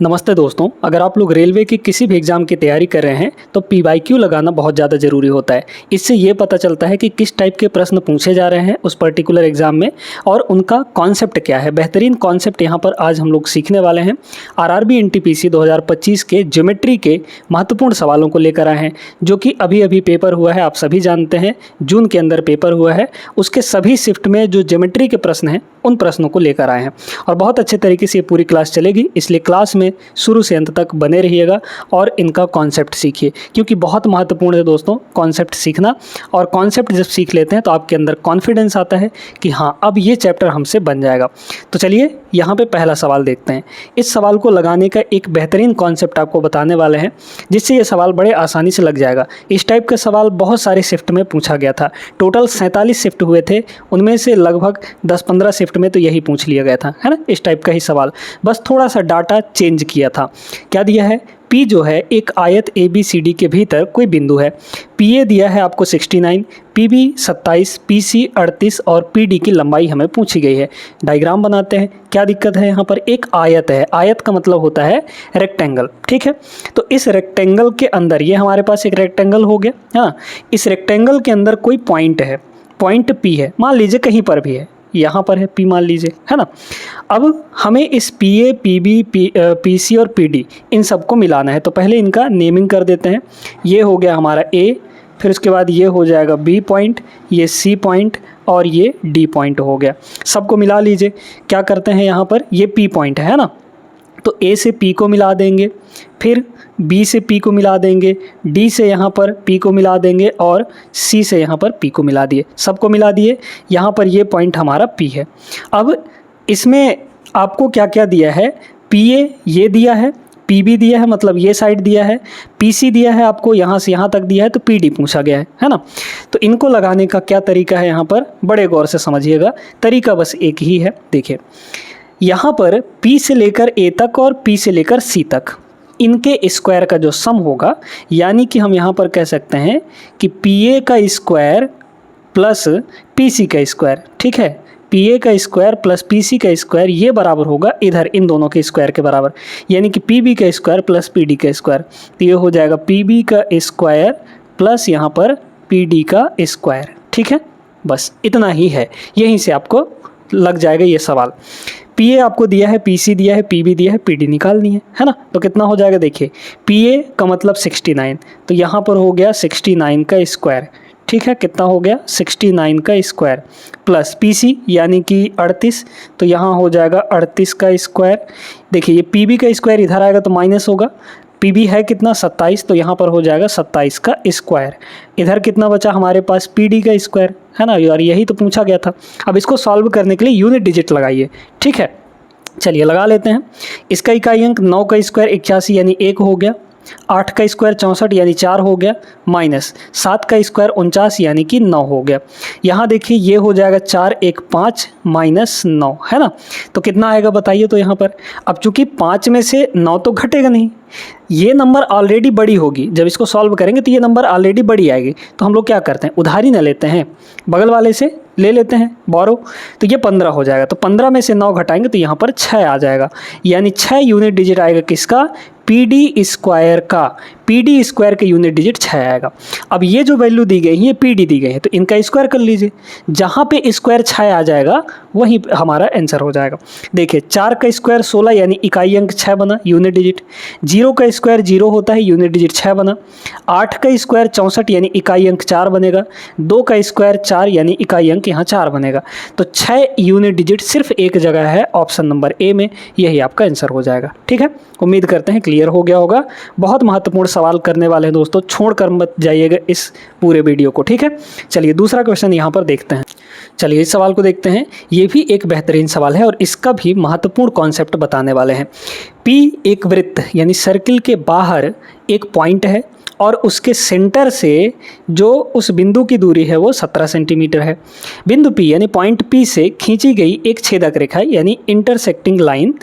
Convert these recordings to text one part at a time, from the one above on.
नमस्ते दोस्तों, अगर आप लोग रेलवे की किसी भी एग्ज़ाम की तैयारी कर रहे हैं तो PYQ लगाना बहुत ज़्यादा ज़रूरी होता है। इससे ये पता चलता है कि किस टाइप के प्रश्न पूछे जा रहे हैं उस पर्टिकुलर एग्ज़ाम में और उनका कॉन्सेप्ट क्या है। बेहतरीन कॉन्सेप्ट यहाँ पर आज हम लोग सीखने वाले हैं। RRB NTPC 2025 के ज्योमेट्री के महत्वपूर्ण सवालों को लेकर आए हैं, जो कि अभी पेपर हुआ है। आप सभी जानते हैं जून के अंदर पेपर हुआ है। उसके सभी शिफ्ट में जो ज्योमेट्री के प्रश्न हैं उन प्रश्नों को लेकर आए हैं और बहुत अच्छे तरीके से ये पूरी क्लास चलेगी, इसलिए क्लास में शुरू से अंत तक बने रहिएगा और इनका कॉन्सेप्ट सीखिए, क्योंकि बहुत महत्वपूर्ण है दोस्तों कॉन्सेप्ट सीखना। और कॉन्सेप्ट जब सीख लेते हैं तो आपके अंदर कॉन्फिडेंस आता है कि हाँ, अब ये चैप्टर हमसे बन जाएगा। तो चलिए यहाँ पे पहला सवाल देखते हैं। इस सवाल को लगाने का एक बेहतरीन कॉन्सेप्ट आपको बताने वाले हैं, जिससे ये सवाल बड़े आसानी से लग जाएगा। इस टाइप का सवाल बहुत सारे शिफ्ट में पूछा गया था। टोटल 47 शिफ्ट हुए थे, उनमें से लगभग 10-15 शिफ्ट में तो यही पूछ लिया गया था, है ना। इस टाइप का ही सवाल, बस थोड़ा सा डाटा चेंज किया था। क्या दिया है? P जो है एक आयत ABCD के भीतर कोई बिंदु है। PA दिया है आपको 69, PB 27, PC 38 और PD की लंबाई हमें पूछी गई है। डायग्राम बनाते हैं। क्या दिक्कत है? यहाँ पर एक आयत है। आयत का मतलब होता है रेक्टेंगल, ठीक है। तो इस रेक्टेंगल के अंदर, ये हमारे पास एक रेक्टेंगल हो गया, हाँ। इस रेक्टेंगल के अंदर कोई पॉइंट है, पॉइंट P है, मान लीजिए कहीं पर भी है, यहाँ पर है P मान लीजिए, है ना। अब हमें इस PA, PB, PC और PD इन सबको मिलाना है। तो पहले इनका नेमिंग कर देते हैं। ये हो गया हमारा A, फिर उसके बाद ये हो जाएगा B पॉइंट, ये C पॉइंट और ये D पॉइंट हो गया। सबको मिला लीजिए। क्या करते हैं यहाँ पर, ये P पॉइंट है ना, तो A से P को मिला देंगे, फिर B से P को मिला देंगे, D से यहाँ पर P को मिला देंगे और C से यहाँ पर P को मिला दिए। सबको मिला दिए। यहाँ पर ये पॉइंट हमारा P है। अब इसमें आपको क्या क्या दिया है? PA ये दिया है, PB दिया है, मतलब ये साइड दिया है, PC दिया है आपको, यहाँ से यहाँ तक दिया है, तो PD पूछा गया है ना। तो इनको लगाने का क्या तरीका है यहाँ पर, बड़े गौर से समझिएगा। तरीका बस एक ही है। देखिए यहाँ पर P से लेकर A तक और P से लेकर C तक इनके स्क्वायर का जो सम होगा, यानी कि हम यहाँ पर कह सकते हैं कि PA का स्क्वायर प्लस PC का स्क्वायर, ठीक है। PA का स्क्वायर प्लस PC का स्क्वायर ये बराबर होगा इधर इन दोनों के स्क्वायर के बराबर, यानी कि PB का स्क्वायर प्लस PD का स्क्वायर। तो ये हो जाएगा PB का स्क्वायर प्लस यहाँ पर PD का स्क्वायर, ठीक है। बस इतना ही है, यहीं से आपको लग जाएगा ये सवाल। PA आपको दिया है, PC दिया है, PB दिया है, PD निकालनी है ना। तो कितना हो जाएगा? देखिए PA का मतलब 69, तो यहाँ पर हो गया 69 का स्क्वायर, ठीक है। कितना हो गया? 69 का स्क्वायर प्लस PC यानी कि 38, तो यहाँ हो जाएगा 38 का स्क्वायर। देखिए ये PB का स्क्वायर इधर आएगा तो माइनस होगा। PB है कितना? 27, तो यहाँ पर हो जाएगा 27 का स्क्वायर। इधर कितना बचा हमारे पास? PD का स्क्वायर, है ना यार, यही तो पूछा गया था। अब इसको सॉल्व करने के लिए यूनिट डिजिट लगाइए, ठीक है। चलिए लगा लेते हैं। इसका इकाई अंक 9 का स्क्वायर 81 यानी 1 हो गया, 8 का स्क्वायर 64 यानी 4 हो गया, माइनस 7 का स्क्वायर 49 यानी कि 9 हो गया। यहाँ देखिए ये हो जाएगा 4 1 5 माइनस 9, है ना। तो कितना आएगा बताइए तो यहाँ पर। अब चूंकि 5 में से 9 तो घटेगा नहीं, ये नंबर ऑलरेडी बड़ी होगी। जब इसको सॉल्व करेंगे तो ये नंबर ऑलरेडी बड़ी आएगी। तो हम लोग क्या करते हैं, उधारी न लेते हैं, बगल वाले से ले लेते हैं बोरो। तो ये 15 हो जाएगा, तो 15 में से 9 घटाएंगे तो यहाँ पर 6 आ जाएगा, यानी 6 यूनिट डिजिट आएगा किसका? PD स्क्वायर का। PD स्क्वायर के यूनिट डिजिट 6 आएगा। अब ये जो वैल्यू दी गई है ये PD दी गई है, तो इनका स्क्वायर कर लीजिए। जहाँ पे स्क्वायर 6 आ जाएगा वहीं हमारा आंसर हो जाएगा। देखिए 4 का स्क्वायर 16 यानी इकाई अंक 6 बना, यूनिट डिजिट। 0 का स्क्वायर 0 होता है, यूनिट डिजिट 6 बना। 8 का स्क्वायर 64 यानी इकाई अंक 4 बनेगा। 2 का स्क्वायर 4 यानी इकाई अंक यहाँ 4 बनेगा। तो 6 यूनिट डिजिट सिर्फ एक जगह है, ऑप्शन नंबर A में, यही आपका आंसर हो जाएगा, ठीक है। उम्मीद करते हैं क्लियर हो गया होगा। बहुत महत्वपूर्ण सवाल करने वाले हैं दोस्तों, छोड़कर मत जाइएगा इस पूरे वीडियो को, ठीक है। चलिए दूसरा क्वेश्चन यहाँ पर देखते हैं। चलिए इस सवाल को देखते हैं। ये भी एक बेहतरीन सवाल है और इसका भी महत्वपूर्ण कॉन्सेप्ट बताने वाले हैं। P एक वृत्त यानी सर्किल के बाहर एक पॉइंट है और उसके सेंटर से जो उस बिंदु की दूरी है वो 17 सेंटीमीटर है। बिंदु P यानी पॉइंट P से खींची गई एक छेदक रेखा यानी इंटरसेक्टिंग लाइन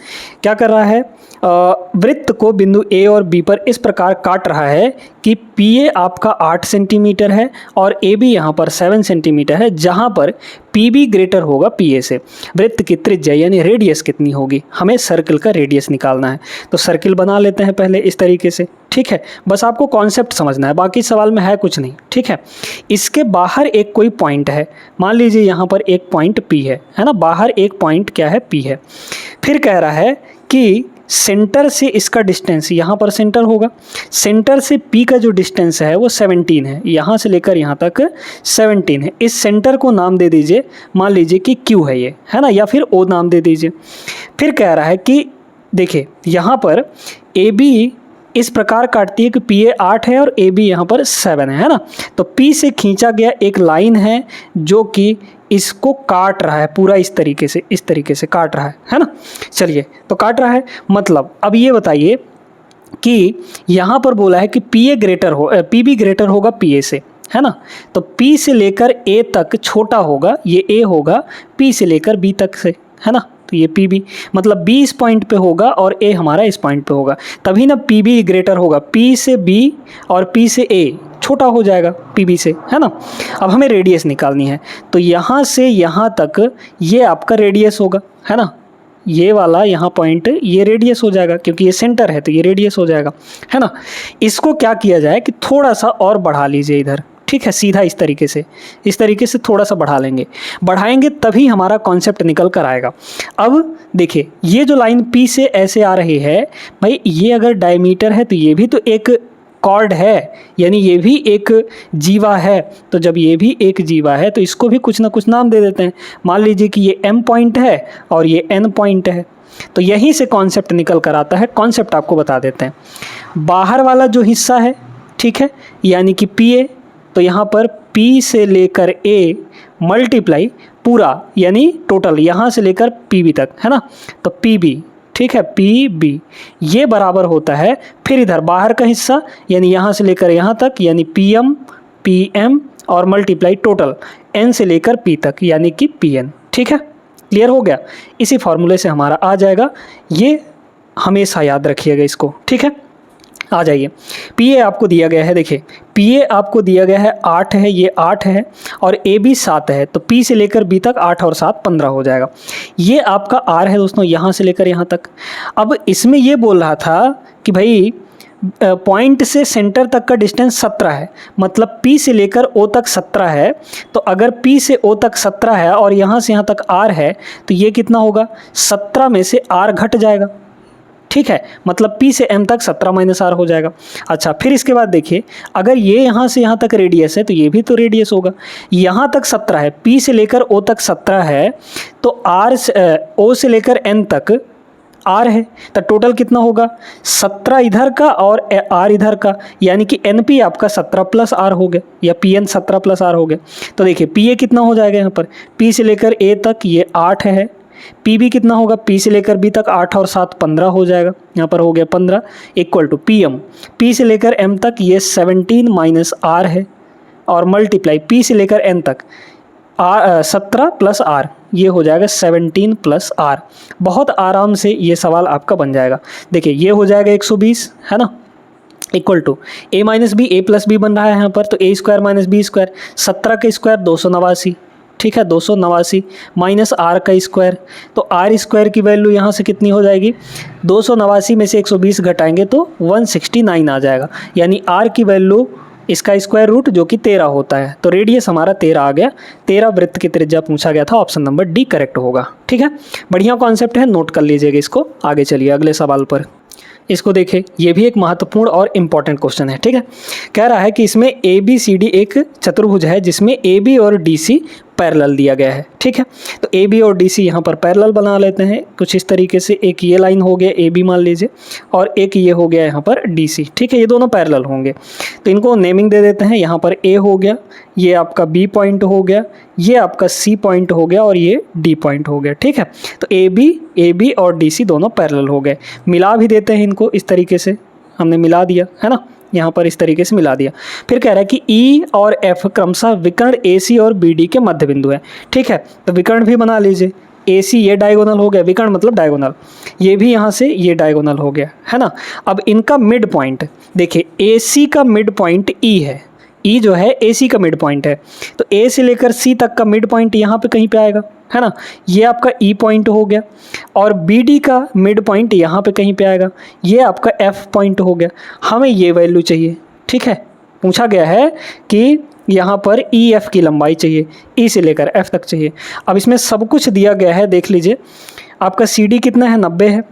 क्या कर रहा है? वृत्त को बिंदु ए और बी पर इस प्रकार काट रहा है कि पी ए आपका 8 सेंटीमीटर है और ए बी यहाँ पर 7 सेंटीमीटर है, जहाँ पर पी बी ग्रेटर होगा पी ए से। वृत्त की त्रिज्या यानी रेडियस कितनी होगी, हमें सर्कल का रेडियस निकालना है। तो सर्किल बना लेते हैं पहले इस तरीके से, ठीक है। बस आपको कॉन्सेप्ट समझना है, बाकी सवाल में है कुछ नहीं, ठीक है। इसके बाहर एक कोई पॉइंट है, मान लीजिए यहाँ पर एक पॉइंट पी है ना, बाहर एक पॉइंट क्या है, पी है। फिर कह रहा है कि सेंटर से इसका डिस्टेंस, यहाँ पर सेंटर होगा, सेंटर से पी का जो डिस्टेंस है वो 17 है, यहाँ से लेकर यहाँ तक 17 है। इस सेंटर को नाम दे दीजिए, मान लीजिए कि क्यू है ये, है ना, या फिर ओ नाम दे दीजिए। फिर कह रहा है कि देखिए यहाँ पर ए बी इस प्रकार काटती है कि पी ए 8 है और ए बी यहाँ पर 7 है ना। तो पी से खींचा गया एक लाइन है जो कि इसको काट रहा है पूरा, इस तरीके से काट रहा है ना। चलिए, तो काट रहा है मतलब अब ये बताइए कि यहाँ पर बोला है कि पी ए ग्रेटर हो, पी बी ग्रेटर होगा पी ए से, है ना। तो पी से लेकर ए तक छोटा होगा, ये ए होगा पी से लेकर बी तक से, है ना। तो ये पी बी मतलब बी इस पॉइंट पे होगा और ए हमारा इस पॉइंट पे होगा, तभी ना पी बी ग्रेटर होगा। पी से बी और पी से ए छोटा हो जाएगा पी बी से, है ना। अब हमें रेडियस निकालनी है, तो यहाँ से यहाँ तक ये आपका रेडियस होगा, है ना। ये वाला यहाँ पॉइंट ये रेडियस हो जाएगा, क्योंकि ये सेंटर है तो ये रेडियस हो जाएगा, है ना। इसको क्या किया जाए कि थोड़ा सा और बढ़ा लीजिए इधर, ठीक है, सीधा इस तरीके से थोड़ा सा बढ़ा लेंगे, बढ़ाएंगे तभी हमारा कॉन्सेप्ट निकल कर आएगा। अब देखिए ये जो लाइन पी से ऐसे आ रही है भाई, ये अगर डायमीटर है तो ये भी तो एक कॉर्ड है, यानी ये भी एक जीवा है। तो जब ये भी एक जीवा है तो इसको भी कुछ ना कुछ नाम दे देते हैं। मान लीजिए कि ये एम पॉइंट है और ये एन पॉइंट है, तो यहीं से कॉन्सेप्ट निकल कर आता है। कॉन्सेप्ट आपको बता देते हैं। बाहर वाला जो हिस्सा है, ठीक है, यानी कि पी ए, तो यहाँ पर P से लेकर A मल्टीप्लाई पूरा यानी टोटल यहाँ से लेकर PB तक, है ना। तो PB, ठीक है, PB ये बराबर होता है, फिर इधर बाहर का हिस्सा यानी यहाँ से लेकर यहाँ तक यानी PM PM और मल्टीप्लाई टोटल N से लेकर P तक यानी कि PN, ठीक है। क्लियर हो गया, इसी फॉर्मूले से हमारा आ जाएगा, ये हमेशा याद रखिएगा इसको, ठीक है। आ जाइए, पी ए आपको दिया गया है, देखिए पी ए आपको दिया गया है 8 है, ये 8 है और ए बी 7 है, तो पी से लेकर बी तक 8 और 7 15 हो जाएगा। ये आपका आर है दोस्तों, यहाँ से लेकर यहाँ तक। अब इसमें ये बोल रहा था कि भाई पॉइंट से सेंटर तक का डिस्टेंस 17 है, मतलब P से लेकर O तक 17 है। तो अगर P से O तक 17 है और यहाँ से यहाँ तक R है, तो ये कितना होगा, 17 में से R घट जाएगा, ठीक है, मतलब P से M तक 17 माइनस R हो जाएगा। अच्छा, फिर इसके बाद देखिए, अगर ये यहाँ से यहाँ तक रेडियस है तो ये भी तो रेडियस होगा। यहाँ तक 17 है, P से लेकर O तक 17 है, तो O से लेकर N तक R है, तो टोटल कितना होगा, 17 इधर का और R इधर का, यानी कि NP आपका 17 प्लस R हो गया, या PN 17 प्लस R हो गया। तो देखिए PA कितना हो जाएगा यहाँ पर, P से लेकर A तक ये 8 है, PB कितना होगा, P से लेकर B तक 8 और 7 15 हो जाएगा, यहाँ पर हो गया 15 इक्वल टू PM, P से लेकर M तक ये 17 माइनस R है और मल्टीप्लाई P से लेकर N तक 17 प्लस R, ये हो जाएगा 17 प्लस R। बहुत आराम से ये सवाल आपका बन जाएगा। देखिए ये हो जाएगा 120, है ना, equal to A minus b, A plus b बन रहा है यहाँ पर, तो A square minus b square, 17 का स्क्वायर 289, ठीक है, 289 माइनस R का स्क्वायर, तो R स्क्वायर की वैल्यू यहाँ से कितनी हो जाएगी, 289 में से 120 घटाएंगे तो 169 आ जाएगा, यानी R की वैल्यू इसका स्क्वायर रूट जो कि 13 होता है। तो रेडियस हमारा 13 आ गया, 13 वृत्त की त्रिज्या पूछा गया था, ऑप्शन नंबर डी करेक्ट होगा, ठीक है। बढ़िया कॉन्सेप्ट है, नोट कर लीजिएगा इसको। आगे चलिए अगले सवाल पर। इसको देखें, ये भी एक महत्वपूर्ण और इम्पॉर्टेंट क्वेश्चन है, ठीक है। कह रहा है कि इसमें ए बी सी डी एक चतुर्भुज है जिसमें ए बी और डी सी पैरेलल दिया गया है, ठीक है। तो ए बी और डी सी यहाँ पर पैरेलल बना लेते हैं कुछ इस तरीके से। एक ये लाइन हो गया ए बी मान लीजिए, और एक ये हो गया यहाँ पर डी सी, ठीक है, ये दोनों पैरेलल होंगे। तो इनको नेमिंग दे देते हैं, यहाँ पर ए हो गया, ये आपका बी पॉइंट हो गया, ये आपका सी पॉइंट हो गया और ये डी पॉइंट हो गया, ठीक है। तो ए बी और डी सी दोनों पैरेलल हो गए। मिला भी देते हैं इनको इस तरीके से, हमने मिला दिया, है ना, यहाँ पर इस तरीके से मिला दिया। फिर कह रहा है कि ई और एफ क्रमशः विकर्ण ए सी और बी डी के मध्य बिंदु है, ठीक है। तो विकर्ण भी बना लीजिए, AC ये डायगोनल हो गया, विकर्ण मतलब डायगोनल, ये भी यहाँ से ये डायगोनल हो गया, है ना। अब इनका मिड पॉइंट देखिए, AC का मिड पॉइंट E है, E जो है AC का मिड पॉइंट है, तो A से लेकर C तक का मिड पॉइंट यहाँ पे कहीं पे आएगा, है ना, ये आपका E पॉइंट हो गया। और BD का मिड पॉइंट यहाँ पे कहीं पे आएगा, ये आपका F पॉइंट हो गया। हमें ये वैल्यू चाहिए, ठीक है, पूछा गया है कि यहाँ पर EF की लंबाई चाहिए, E से लेकर F तक चाहिए। अब इसमें सब कुछ दिया गया है, देख लीजिए, आपका CD कितना है, 90 है,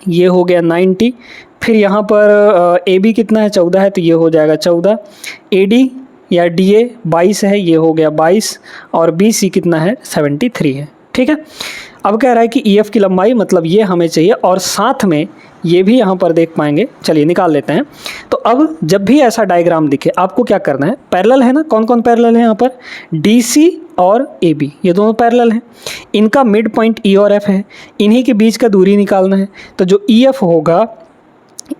ये हो गया 90। फिर यहाँ पर AB कितना है, 14 है, तो ये हो जाएगा 14। AD या DA 22 है, ये हो गया 22। और BC कितना है, 73 है, ठीक है। अब कह रहा है कि EF की लंबाई, मतलब ये हमें चाहिए, और साथ में ये भी यहाँ पर देख पाएंगे, चलिए निकाल लेते हैं। तो अब जब भी ऐसा डायग्राम दिखे आपको क्या करना है, पैरेलल है ना, कौन कौन पैरेलल है यहाँ पर, DC और AB, ये दोनों पैरेलल हैं, इनका मिड पॉइंट E और F है, इन्हीं के बीच का दूरी निकालना है। तो जो EF होगा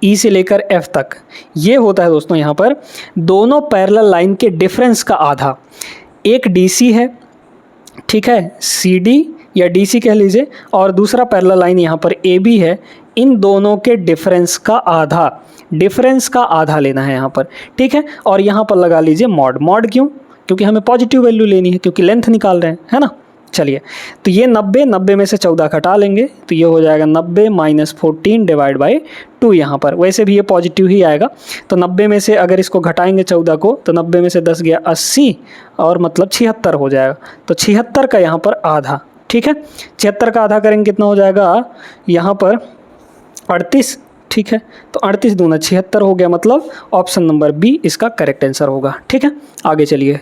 E से लेकर F तक, ये होता है दोस्तों यहाँ पर दोनों पैरेलल लाइन के डिफरेंस का आधा। एक DC है, ठीक है, CD या DC कह लीजिए, और दूसरा पैरेलल लाइन यहाँ पर AB है, इन दोनों के डिफरेंस का आधा, डिफरेंस का आधा लेना है यहाँ पर, ठीक है। और यहाँ पर लगा लीजिए मॉड, मॉड क्यों, क्योंकि हमें पॉजिटिव वैल्यू लेनी है, क्योंकि लेंथ निकाल रहे हैं, है ना। चलिए, तो ये 90 में से 14 घटा लेंगे, तो ये हो जाएगा 90 - 14 डिवाइड बाई 2। यहाँ पर वैसे भी ये पॉजिटिव ही आएगा, तो 90 में से अगर इसको घटाएंगे 14 को, तो 90 में से 10 गया 80, और मतलब 76 हो जाएगा। तो 76 का यहाँ पर आधा, ठीक है, 76 का आधा करेंगे कितना हो जाएगा यहाँ पर 38, ठीक है। तो 38 दूना 76 हो गया, मतलब ऑप्शन नंबर बी इसका करेक्ट आंसर होगा, ठीक है। आगे चलिए,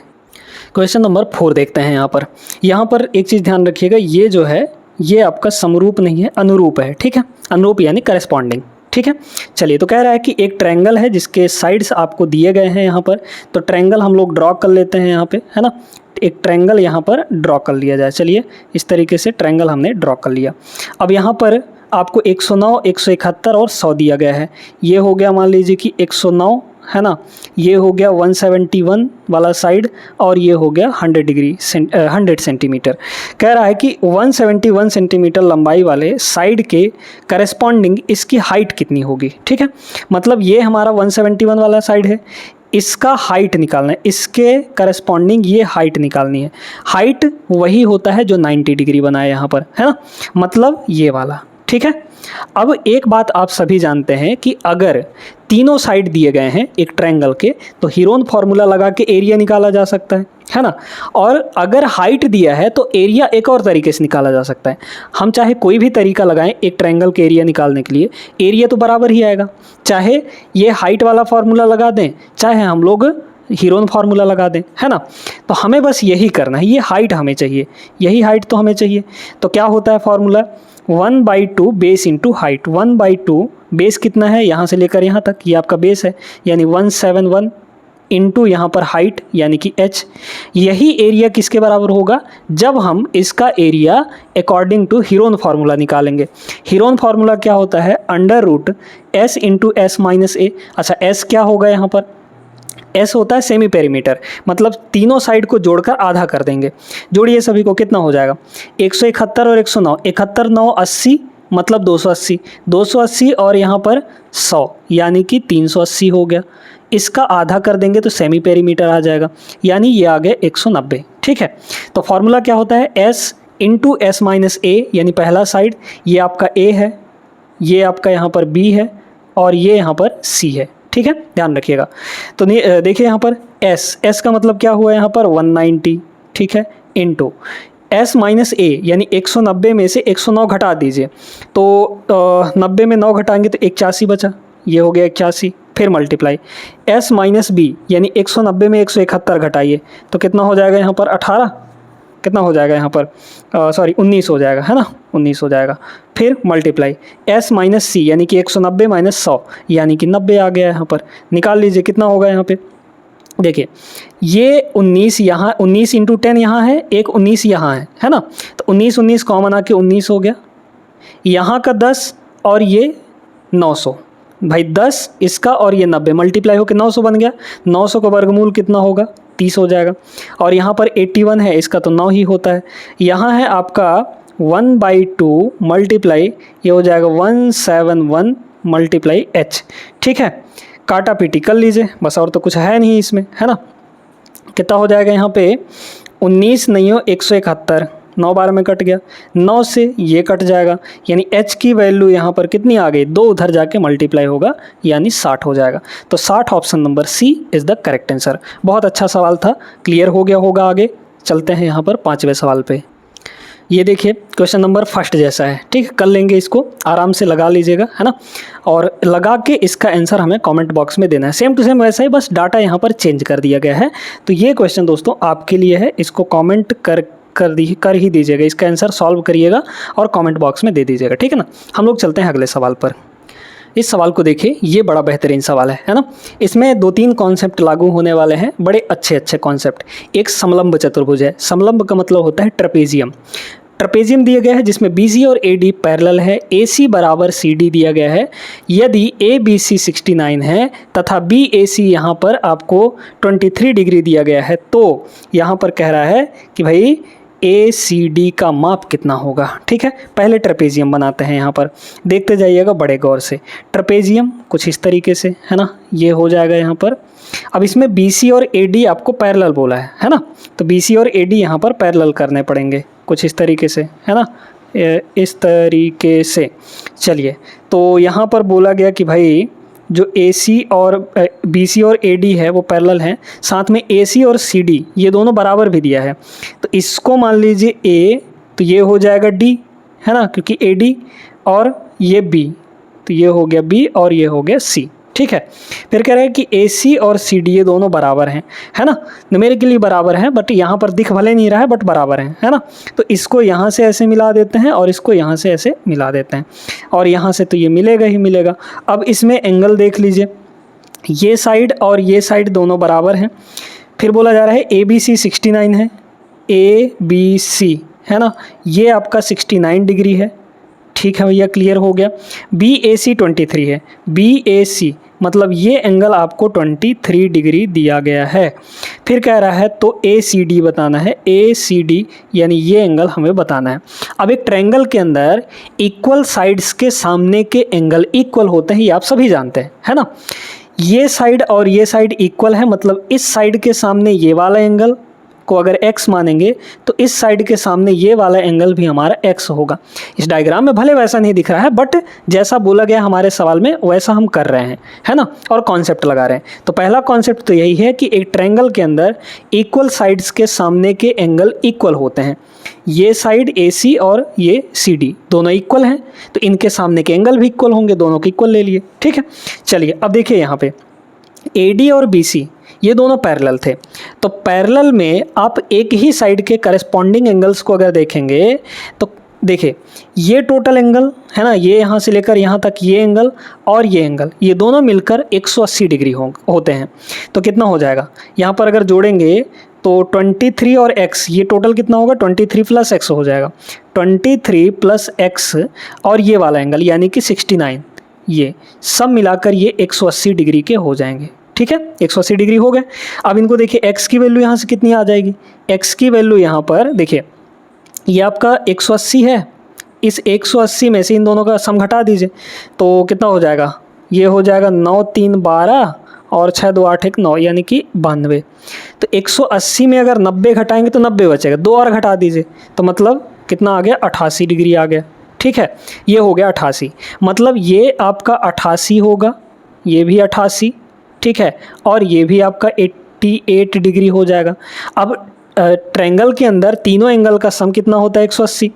क्वेश्चन नंबर 4 देखते हैं। यहाँ पर एक चीज़ ध्यान रखिएगा, ये जो है ये आपका समरूप नहीं है, अनुरूप है, ठीक है, अनुरूप यानी करस्पॉन्डिंग, ठीक है। चलिए, तो कह रहा है कि एक ट्रायंगल है जिसके साइड्स आपको दिए गए हैं यहाँ पर, तो ट्रायंगल हम लोग ड्रॉ कर लेते हैं यहाँ पे, है ना। एक ट्रायंगल यहाँ पर ड्रॉ कर लिया जाए। चलिए, इस तरीके से ट्रायंगल हमने ड्रॉ कर लिया। अब यहाँ पर आपको 109, 171 और 100 दिया गया है। ये हो गया, मान लीजिए कि 109, है ना, ये हो गया 171 वाला साइड, और ये हो गया 100 सेंटीमीटर। कह रहा है कि 171 सेंटीमीटर लंबाई वाले साइड के करस्पॉन्डिंग इसकी हाइट कितनी होगी, ठीक है। मतलब ये हमारा 171 वाला साइड है, इसका हाइट निकालना है, इसके करस्पॉन्डिंग ये हाइट निकालनी है। हाइट वही होता है जो 90 डिग्री बनाए यहाँ पर, है ना, मतलब ये वाला, ठीक है। अब एक बात आप सभी जानते हैं कि अगर तीनों साइड दिए गए हैं एक ट्रायंगल के, तो हीरोन फार्मूला लगा के एरिया निकाला जा सकता है ना। और अगर हाइट दिया है तो एरिया एक और तरीके से निकाला जा सकता है। हम चाहे कोई भी तरीका लगाएं एक ट्रायंगल के एरिया निकालने के लिए, एरिया तो बराबर ही आएगा, चाहे ये हाइट वाला फार्मूला लगा दें, चाहे हम लोग हीरोन फार्मूला लगा दें, है ना। तो हमें बस यही करना है, ये हाइट हमें चाहिए, यही हाइट तो हमें चाहिए। तो क्या होता है formula, 1/2 base into height. 1/2 base कितना है, यहाँ से लेकर यहाँ तक, ये आपका बेस है, यानी 171 इंटू यहाँ पर हाइट यानी कि h। यही एरिया किसके बराबर होगा, जब हम इसका area according to Heron formula निकालेंगे। हीरोन फार्मूला क्या होता है, √s into s minus a। अच्छा, s क्या होगा यहाँ पर, S होता है सेमी पेरीमीटर, मतलब तीनों साइड को जोड़कर आधा कर देंगे। जोड़िए सभी को, कितना हो जाएगा, 171 और 109, 71 9 80, मतलब 280, 280 और यहाँ पर 100 यानी कि 380 हो गया। इसका आधा कर देंगे तो सेमी पेरीमीटर आ जाएगा, यानी ये आ गया 190, ठीक है। तो फॉर्मूला क्या होता है, S into S minus A, यानी पहला साइड ये आपका A है, ये आपका यहाँ पर B है, और ये यहाँ पर C है, ठीक है, ध्यान रखिएगा। तो देखिए यहाँ पर S का मतलब क्या हुआ यहाँ पर 190, ठीक है, इंटू S माइनस A, यानी 190 में से 109 घटा दीजिए, तो 90 में 9 घटाएंगे तो 81 बचा, ये हो गया 81, फिर मल्टीप्लाई S माइनस B, यानी 190 में 171 घटाइए तो कितना हो जाएगा यहाँ पर 18, कितना हो जाएगा यहाँ पर, सॉरी 19 हो जाएगा, है ना, 19 हो जाएगा। फिर मल्टीप्लाई S माइनस C, यानी कि 190 माइनस 100, यानी कि 90 आ गया यहाँ पर। निकाल लीजिए कितना होगा यहाँ पे, देखिए ये 19 यहाँ, 19 इंटू 10 यहाँ है, एक 19 यहाँ है ना। तो 19 19 कॉमन आके 19 हो गया, यहाँ का 10 और ये 900, भाई 10 इसका और ये 90 मल्टीप्लाई होकर 900 बन गया। 900 का वर्गमूल कितना होगा, 30 हो जाएगा। और यहाँ पर 81 है, इसका तो 9 ही होता है। यहाँ है आपका 1/2 मल्टीप्लाई ये हो जाएगा 171 मल्टीप्लाई h। ठीक है, काटा पीटी कर लीजिए बस, और तो कुछ है नहीं इसमें, है ना। कितना हो जाएगा यहाँ पे 19 नहीं हो 171, 9 12 में कट गया, 9 से ये कट जाएगा, यानी h की वैल्यू यहाँ पर कितनी आ गई, 2 उधर जाके मल्टीप्लाई होगा यानी 60 हो जाएगा। तो 60 option number C is the correct answer. बहुत अच्छा सवाल था, क्लियर हो गया होगा। आगे चलते हैं यहाँ पर 5वें सवाल पे। ये देखिए क्वेश्चन नंबर फर्स्ट जैसा है, ठीक है, कर लेंगे इसको, आराम से लगा लीजिएगा, है ना। और लगा के इसका आंसर हमें कमेंट बॉक्स में देना है, सेम टू सेम वैसा ही, बस डाटा यहाँ पर चेंज कर दिया गया है। तो ये क्वेश्चन दोस्तों आपके लिए है, इसको कमेंट कर ही दीजिएगा, इसका आंसर सॉल्व करिएगा और कमेंट बॉक्स में दे दीजिएगा, ठीक है ना। हम लोग चलते हैं अगले सवाल पर। इस सवाल को देखिए, ये बड़ा बेहतरीन सवाल है ना। इसमें 2-3 कॉन्सेप्ट लागू होने वाले हैं, बड़े अच्छे अच्छे कॉन्सेप्ट। एक समलंब चतुर्भुज है, समलंब का मतलब होता है ट्रेपेजियम। ट्रेपेजियम दिया गया है जिसमें BC और AD पैरेलल है, AC बराबर CD दिया गया है। यदि ABC 69 है तथा BAC यहाँ पर आपको 23 डिग्री दिया गया है, तो यहाँ पर कह रहा है कि भाई ACD का माप कितना होगा। ठीक है, पहले ट्रेपेजियम बनाते हैं, यहाँ पर देखते जाइएगा बड़े गौर से। ट्रेपेजियम कुछ इस तरीके से, है ना, ये हो जाएगा यहाँ पर। अब इसमें BC और AD आपको पैरेलल बोला है ना, तो BC और AD यहाँ पर पैरेलल करने पड़ेंगे कुछ इस तरीके से, है ना, इस तरीके से। चलिए, तो यहाँ पर बोला गया कि भाई जो BC और AD है वो पैरेलल हैं, साथ में AC और CD ये दोनों बराबर भी दिया है। तो इसको मान लीजिए A, तो ये हो जाएगा D, है ना, क्योंकि AD, और ये B, तो ये हो गया B और ये हो गया C। ठीक है, फिर कह रहे हैं कि AC और CD ये दोनों बराबर हैं, है ना, न्यूमेरिकली बराबर हैं, बट यहाँ पर दिख भले नहीं रहा है बट बराबर हैं, है ना। तो इसको यहाँ से ऐसे मिला देते हैं और इसको यहाँ से ऐसे मिला देते हैं, और यहाँ से तो ये मिलेगा ही मिलेगा। अब इसमें एंगल देख लीजिए, ये साइड और ये साइड दोनों बराबर हैं। फिर बोला जा रहा है ABC 69 है, ABC, है ना, ये आपका 69 डिग्री है। ठीक है भैया, क्लियर हो गया। BAC 23 है, BAC मतलब ये एंगल आपको 23 डिग्री दिया गया है। फिर कह रहा है तो ACD बताना है, ACD यानी ये एंगल हमें बताना है। अब एक ट्रायंगल के अंदर इक्वल साइड्स के सामने के एंगल इक्वल होते हैं, ये आप सभी जानते हैं, है ना। ये साइड और ये साइड इक्वल है, मतलब इस साइड के सामने ये वाला एंगल को अगर x मानेंगे तो इस साइड के सामने ये वाला एंगल भी हमारा x होगा। इस डायग्राम में भले वैसा नहीं दिख रहा है, बट जैसा बोला गया हमारे सवाल में वैसा हम कर रहे हैं, है ना, और कॉन्सेप्ट लगा रहे हैं। तो पहला कॉन्सेप्ट तो यही है कि एक ट्रायंगल के अंदर इक्वल साइड्स के सामने के एंगल इक्वल होते हैं। ये साइड AC और ये CD दोनों इक्वल हैं, तो इनके सामने के एंगल भी इक्वल होंगे, दोनों के इक्वल ले लिए। ठीक है, चलिए अब देखिए यहाँ पे AD और BC ये दोनों पैरेलल थे, तो पैरेलल में आप एक ही साइड के करस्पॉन्डिंग एंगल्स को अगर देखेंगे तो देखिए ये टोटल एंगल है ना, ये यहाँ से लेकर यहाँ तक ये एंगल और ये एंगल, ये दोनों मिलकर 180 डिग्री होते हैं। तो कितना हो जाएगा यहाँ पर अगर जोड़ेंगे तो 23 और x, ये टोटल कितना होगा, 23 + x हो जाएगा, 23 + x और ये वाला एंगल यानी कि 69, ये सब मिलाकर ये 180 डिग्री के हो जाएंगे। ठीक है, 180 डिग्री हो गए। अब इनको देखिए x की वैल्यू यहाँ से कितनी आ जाएगी, x की वैल्यू यहाँ पर देखिए ये आपका 180 है, इस 180 में से इन दोनों का सम घटा दीजिए तो कितना हो जाएगा, ये हो जाएगा 9 3 12 और 6 2 8 1 9 यानी कि 92। तो 180 में अगर 90 घटाएंगे तो 90 बचेगा, 2 और घटा दीजिए तो मतलब कितना आ गया, 88 डिग्री आ गया। ठीक है, ये हो गया 88, मतलब ये आपका 88 होगा, ये भी 88, ठीक है, और ये भी आपका 88 डिग्री हो जाएगा। अब ट्रायंगल के अंदर तीनों एंगल का सम कितना होता है, 180,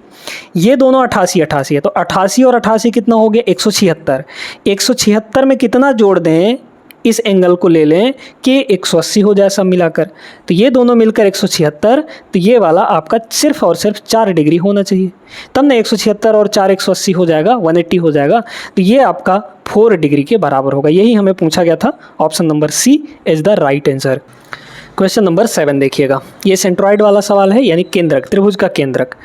ये दोनों 88 88 है, तो 88 और 88 कितना हो गया, 176। 176 में कितना जोड़ दें, इस एंगल को ले लें कि 180 हो जाए सब मिलाकर, तो ये दोनों मिलकर 176, तो ये वाला आपका सिर्फ और सिर्फ 4 डिग्री होना चाहिए, तब ना 176 और 4 180 हो जाएगा, 180 हो जाएगा, तो ये आपका 4 डिग्री के बराबर होगा। यही हमें पूछा गया था, option number C is the right answer. Question number 7 देखिएगा, ये सेंट्रॉइड वाला सवाल है, यानी केंद्रक, त्रिभुज का केंद्रक।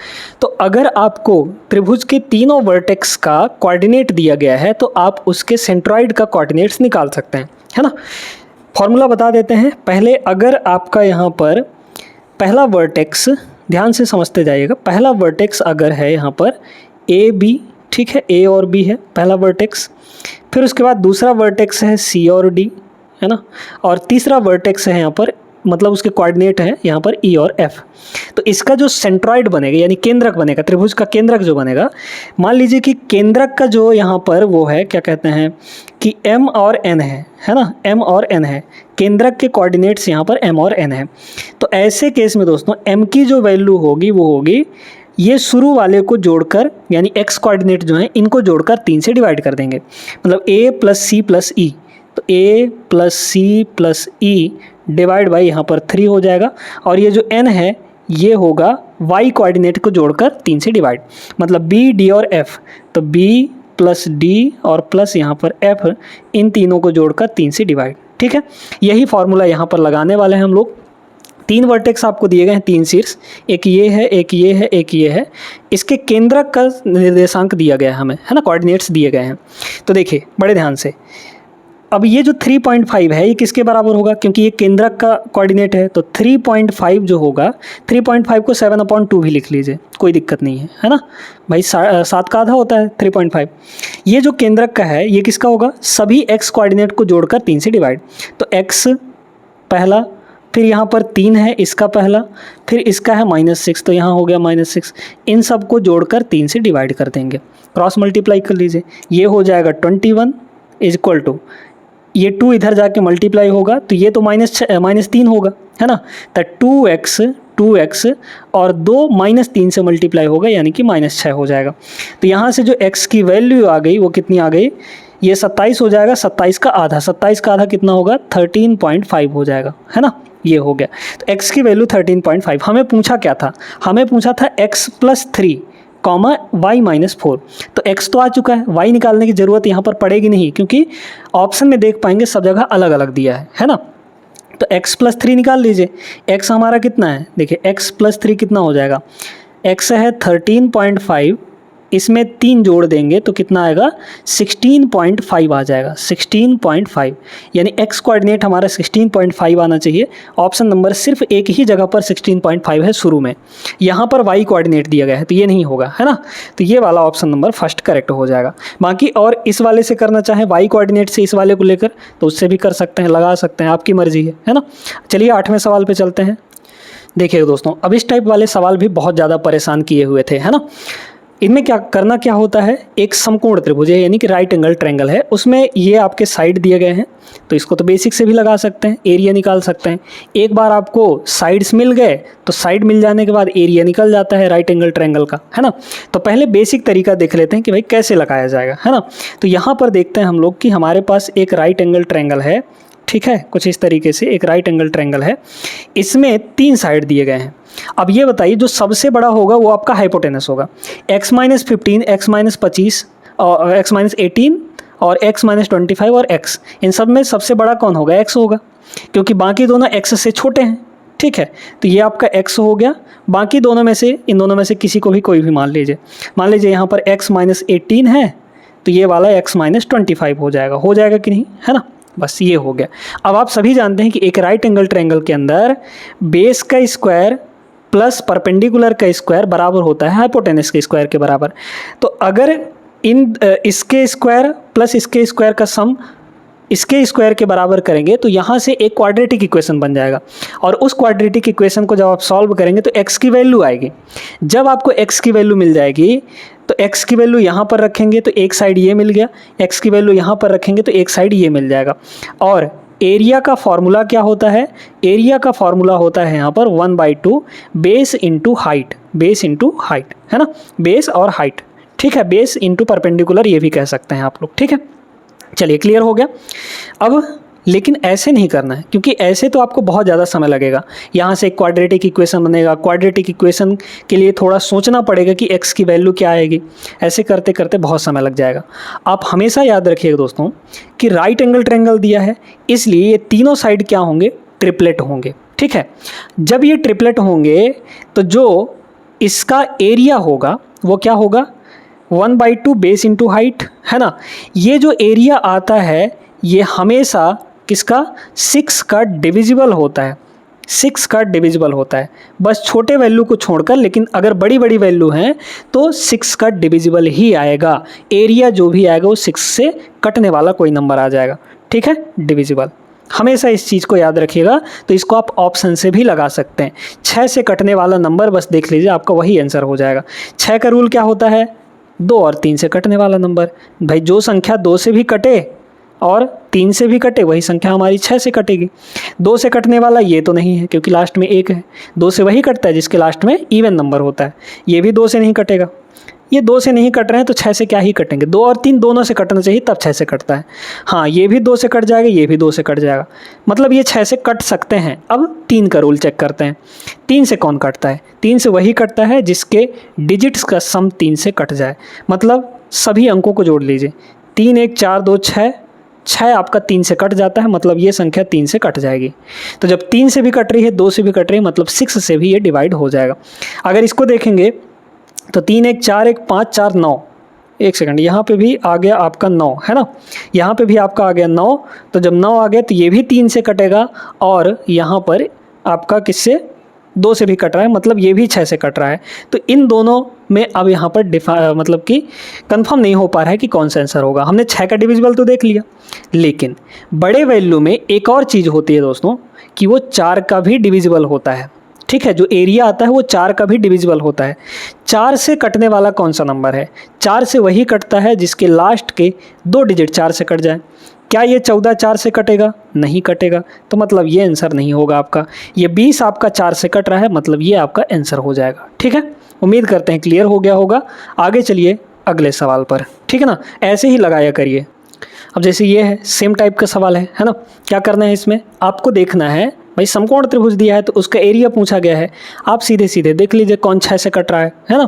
तो अगर आपको त्रिभुज के तीनों वर्टेक्स का कोऑर्डिनेट दिया गया है तो आप उसके सेंट्रॉइड का कोऑर्डिनेट्स निकाल सकते हैं, है ना। फॉर्मूला बता देते हैं पहले। अगर आपका यहाँ पर पहला वर्टेक्स ध्यान से समझते जाइएगा। पहला वर्टेक्स अगर है यहाँ पर ए बी, ठीक है, ए और बी है पहला वर्टेक्स, फिर उसके बाद दूसरा वर्टेक्स है सी और डी, है ना, और तीसरा वर्टेक्स है यहाँ पर, मतलब उसके कोऑर्डिनेट है यहाँ पर ई और एफ। तो इसका जो सेंट्रॉइड बनेगा यानी केंद्रक बनेगा, त्रिभुज का केंद्रक जो बनेगा, मान लीजिए कि केंद्रक का जो यहाँ पर वो है, क्या कहते हैं कि m और n है ना, m और n है, केंद्रक के कोऑर्डिनेट्स यहाँ पर m और n है। तो ऐसे केस में दोस्तों m की जो वैल्यू होगी वो होगी, ये शुरू वाले को जोड़कर यानी x कोऑर्डिनेट जो है इनको जोड़कर 3 से डिवाइड कर देंगे, मतलब a plus c plus e, तो a plus c plus e divide by यहाँ पर 3 हो जाएगा, और ये जो n है ये होगा y कोऑर्डिनेट को जोड़कर 3 से डिवाइड, मतलब b d और f, तो b प्लस d और प्लस यहाँ पर f, इन तीनों को जोड़कर 3 से डिवाइड। ठीक है, यही फॉर्मूला यहाँ पर लगाने वाले हैं हम लोग। 3 वर्टेक्स आपको दिए गए हैं, 3 शीर्ष, एक ये है, एक ये है, एक ये है। इसके केंद्रक का निर्देशांक दिया गया है हमें, है ना, कोऑर्डिनेट्स दिए गए हैं। तो देखिए बड़े ध्यान से, अब ये जो 3.5 है ये किसके बराबर होगा, क्योंकि ये केंद्रक का कोऑर्डिनेट है, तो 3.5 जो होगा, 3.5 को 7/2 भी लिख लीजिए, कोई दिक्कत नहीं है ना भाई, 7 का आधा होता है 3.5। ये जो केंद्रक का है ये किसका होगा, सभी x कोऑर्डिनेट को जोड़कर 3 से डिवाइड, तो x पहला, फिर यहाँ पर 3 है इसका पहला, फिर इसका है -6, तो यहाँ हो गया -6, इन सब को जोड़कर 3 से डिवाइड कर देंगे, क्रॉस मल्टीप्लाई कर लीजिए, ये हो जाएगा 21 इज इक्वल टू, ये 2 इधर जाके मल्टीप्लाई होगा तो ये तो -3 होगा, है ना, तो 2x और 2 -3 से मल्टीप्लाई होगा यानी कि -6 हो जाएगा। तो यहाँ से जो x की वैल्यू आ गई वो कितनी आ गई, ये 27 हो जाएगा, 27 का आधा कितना होगा, 13.5 हो जाएगा, है ना, ये हो गया। तो x की वैल्यू 13.5। हमें पूछा क्या था, हमें पूछा था x + 3, y - 4, तो x तो आ चुका है, y निकालने की ज़रूरत यहाँ पर पड़ेगी नहीं, क्योंकि ऑप्शन में देख पाएंगे सब जगह अलग अलग दिया है ना। तो x + 3 निकाल लीजिए, x हमारा कितना है, देखिए x + 3 कितना हो जाएगा, x है 13.5, इसमें 3 जोड़ देंगे तो कितना आएगा, 16.5 आ जाएगा, 16.5, यानी x कोऑर्डिनेट हमारा 16.5 आना चाहिए। ऑप्शन नंबर सिर्फ एक ही जगह पर 16.5 है शुरू में, यहाँ पर y कोऑर्डिनेट दिया गया है तो ये नहीं होगा, है ना, तो ये वाला ऑप्शन नंबर फर्स्ट करेक्ट हो जाएगा। बाकी और इस वाले से करना चाहें y कोऑर्डिनेट से इस वाले को लेकर तो उससे भी कर सकते हैं, लगा सकते हैं, आपकी मर्जी है ना। चलिए 8वें सवाल पर चलते हैं। देखिए दोस्तों, अब इस टाइप वाले सवाल भी बहुत ज़्यादा परेशान किए हुए थे, है ना। इनमें क्या होता है, एक समकोण त्रिभुज है यानी कि राइट एंगल ट्रायंगल है, उसमें ये आपके साइड दिए गए हैं, तो इसको तो बेसिक से भी लगा सकते हैं, एरिया निकाल सकते हैं। एक बार आपको साइड्स मिल गए तो साइड मिल जाने के बाद एरिया निकल जाता है राइट एंगल ट्रायंगल का, है ना। तो पहले बेसिक तरीका देख लेते हैं कि भाई कैसे लगाया जाएगा, है ना। तो यहाँ पर देखते हैं हम लोग कि हमारे पास एक राइट एंगल ट्रायंगल है, ठीक है, कुछ इस तरीके से एक राइट एंगल ट्रायंगल है, इसमें 3 साइड दिए गए हैं। अब ये बताइए जो सबसे बड़ा होगा वो आपका हाइपोटेनस होगा, x - 15, x - 25 और x - 18 और x - 25 और x, इन सब में सबसे बड़ा कौन होगा, x होगा, क्योंकि बाकी दोनों x से छोटे हैं, ठीक है। तो ये आपका x हो गया, बाकी दोनों में से, इन दोनों में से किसी को भी कोई भी मान लीजिए यहाँ पर x - 18 है तो ये वाला x - 25 हो जाएगा कि नहीं, है ना। बस ये हो गया। अब आप सभी जानते हैं कि एक राइट एंगल ट्रायंगल के अंदर बेस का स्क्वायर प्लस परपेंडिकुलर का स्क्वायर बराबर होता है हाइपोटेनस के स्क्वायर के बराबर। तो अगर इसके स्क्वायर प्लस इसके स्क्वायर का सम इसके स्क्वायर के बराबर करेंगे तो यहाँ से एक क्वाड्रेटिक इक्वेशन बन जाएगा, और उस क्वाड्रेटिक इक्वेशन को जब आप सॉल्व करेंगे तो x की वैल्यू आएगी। जब आपको x की वैल्यू मिल जाएगी तो x की वैल्यू यहाँ पर रखेंगे तो एक साइड ये मिल गया, x की वैल्यू यहाँ पर रखेंगे तो एक साइड ये मिल जाएगा। और एरिया का फॉर्मूला क्या होता है, एरिया का फॉर्मूला होता है यहाँ पर 1/2 बेस इंटू हाइट, है ना, बेस और हाइट, ठीक है, बेस इंटू परपेंडिकुलर ये भी कह सकते हैं आप लोग, ठीक है। चलिए क्लियर हो गया। अब लेकिन ऐसे नहीं करना है, क्योंकि ऐसे तो आपको बहुत ज़्यादा समय लगेगा। यहाँ से एक क्वाड्रेटिक इक्वेशन बनेगा, क्वाड्रेटिक इक्वेशन के लिए थोड़ा सोचना पड़ेगा कि x की वैल्यू क्या आएगी, ऐसे करते करते बहुत समय लग जाएगा। आप हमेशा याद रखिएगा दोस्तों कि राइट एंगल ट्रायंगल दिया है, इसलिए ये तीनों साइड क्या होंगे, ट्रिपलेट होंगे, ठीक है। जब ये ट्रिपलेट होंगे तो जो इसका एरिया होगा वो क्या होगा, 1/2 बेस इंटू हाइट, है ना। ये जो एरिया आता है ये हमेशा किसका, 6 का डिविजिबल होता है, 6 का डिविजिबल होता है, बस छोटे वैल्यू को छोड़कर। लेकिन अगर बड़ी बड़ी वैल्यू हैं तो 6 का डिविजिबल ही आएगा। एरिया जो भी आएगा वो 6 से कटने वाला कोई नंबर आ जाएगा, ठीक है, डिविजिबल। हमेशा इस चीज़ को याद रखिएगा। तो इसको आप ऑप्शन से भी लगा सकते हैं। 6 से कटने वाला नंबर बस देख लीजिए, आपका वही आंसर हो जाएगा। 6 का रूल क्या होता है? 2 और 3 से कटने वाला नंबर। भाई जो संख्या 2 से भी कटे और 3 से भी कटे वही संख्या हमारी 6 से कटेगी। 2 से कटने वाला ये तो नहीं है क्योंकि लास्ट में 1 है। 2 से वही कटता है जिसके लास्ट में इवन नंबर होता है। ये भी 2 से नहीं कटेगा। ये 2 से नहीं कट रहे हैं तो 6 से क्या ही कटेंगे। 2 और 3 दोनों से कटना चाहिए तब 6 से कटता है। हाँ, ये भी 2 से कट जाएगा, ये भी 2 से कट जाएगा, मतलब ये 6 से कट सकते हैं। अब 3 का रूल चेक करते हैं। 3 से कौन कटता है? 3 से वही कटता है जिसके डिजिट्स का सम 3 से कट जाए। मतलब सभी अंकों को जोड़ लीजिए। 3 1 4 2 6, 6 आपका 3 से कट जाता है, मतलब ये संख्या 3 से कट जाएगी। तो जब 3 से भी कट रही है, 2 से भी कट रही है, मतलब 6 से भी ये डिवाइड हो जाएगा। अगर इसको देखेंगे तो 3 1 4 1 5 4 9, एक सेकंड, यहाँ पे भी आ गया आपका 9, है ना, यहाँ पे भी आपका आ गया 9। तो जब 9 आ गया तो ये भी 3 से कटेगा और यहाँ पर आपका किससे? 2 से भी कट रहा है, मतलब ये भी 6 से कट रहा है। तो इन दोनों में अब यहाँ पर मतलब कि कंफर्म नहीं हो पा रहा है कि कौन सा आंसर होगा। हमने 6 का डिविजिबल तो देख लिया, लेकिन बड़े वैल्यू में एक और चीज़ होती है दोस्तों कि वो 4 का भी डिविजिबल होता है, ठीक है। जो एरिया आता है वो 4 का भी डिविजिबल होता है। 4 से कटने वाला कौन सा नंबर है? 4 से वही कटता है जिसके लास्ट के 2 डिजिट 4 से कट जाए। क्या ये 14 4 से कटेगा? नहीं कटेगा, तो मतलब ये आंसर नहीं होगा आपका। ये 20 आपका 4 से कट रहा है, मतलब ये आपका आंसर हो जाएगा, ठीक है। उम्मीद करते हैं क्लियर हो गया होगा। आगे चलिए अगले सवाल पर, ठीक है ना। ऐसे ही लगाया करिए। अब जैसे ये है, सेम टाइप का सवाल है ना। क्या करना है इसमें? आपको देखना है भाई समकोण त्रिभुज दिया है तो उसका एरिया पूछा गया है। आप सीधे सीधे देख लीजिए कौन 6 से कट रहा है ना।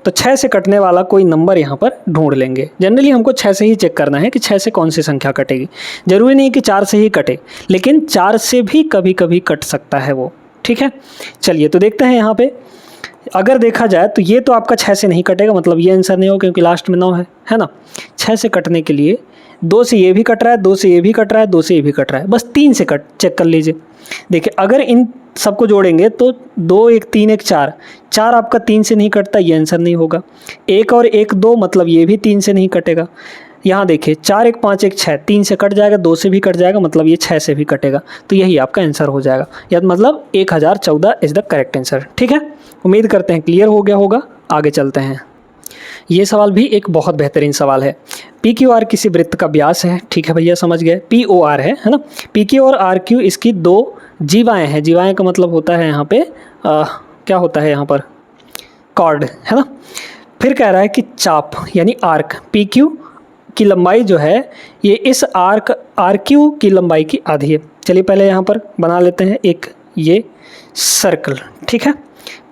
तो 6 से कटने वाला कोई नंबर यहाँ पर ढूंढ लेंगे। जनरली हमको 6 से ही चेक करना है कि 6 से कौन सी संख्या कटेगी। जरूरी नहीं कि 4 से ही कटे, लेकिन 4 से भी कभी कभी कट सकता है वो, ठीक है। चलिए तो देखते हैं यहाँ पे। अगर देखा जाए तो ये तो आपका 6 से नहीं कटेगा, मतलब ये आंसर नहीं होगा क्योंकि लास्ट में 9 है ना। 6 से कटने के लिए 2 से ये भी कट रहा है, 2 से ये भी कट रहा है, 2 से ये भी कट रहा है, बस 3 से कट चेक कर लीजिए। देखिए अगर इन सबको जोड़ेंगे तो 2 1 3 1 4, 4 आपका 3 से नहीं कटता, ये आंसर नहीं होगा। 1 और 1 2, मतलब ये भी 3 से नहीं कटेगा। यहाँ देखिए 4 1 5 1 6, 3 से कट जाएगा, 2 से भी कट जाएगा, मतलब ये 6 से भी कटेगा। तो यही आपका आंसर हो जाएगा, या मतलब 1014 इज़ द करेक्ट आंसर, ठीक है। उम्मीद करते हैं क्लियर हो गया होगा। आगे चलते हैं। ये सवाल भी एक बहुत बेहतरीन सवाल है। पी क्यू आर किसी वृत्त का व्यास है, ठीक है भैया, समझ गए। पी ओ आर है ना। पी क्यू और आर क्यू इसकी 2 जीवाएँ हैं। जीवाएँ का मतलब होता है यहाँ पे क्या होता है यहाँ पर? कॉर्ड, है ना। फिर कह रहा है कि चाप यानी आर्क पी क्यू की लंबाई जो है ये इस आर्क आर क्यू की लंबाई की आधी है। चलिए पहले यहाँ पर बना लेते हैं एक ये सर्कल, ठीक है।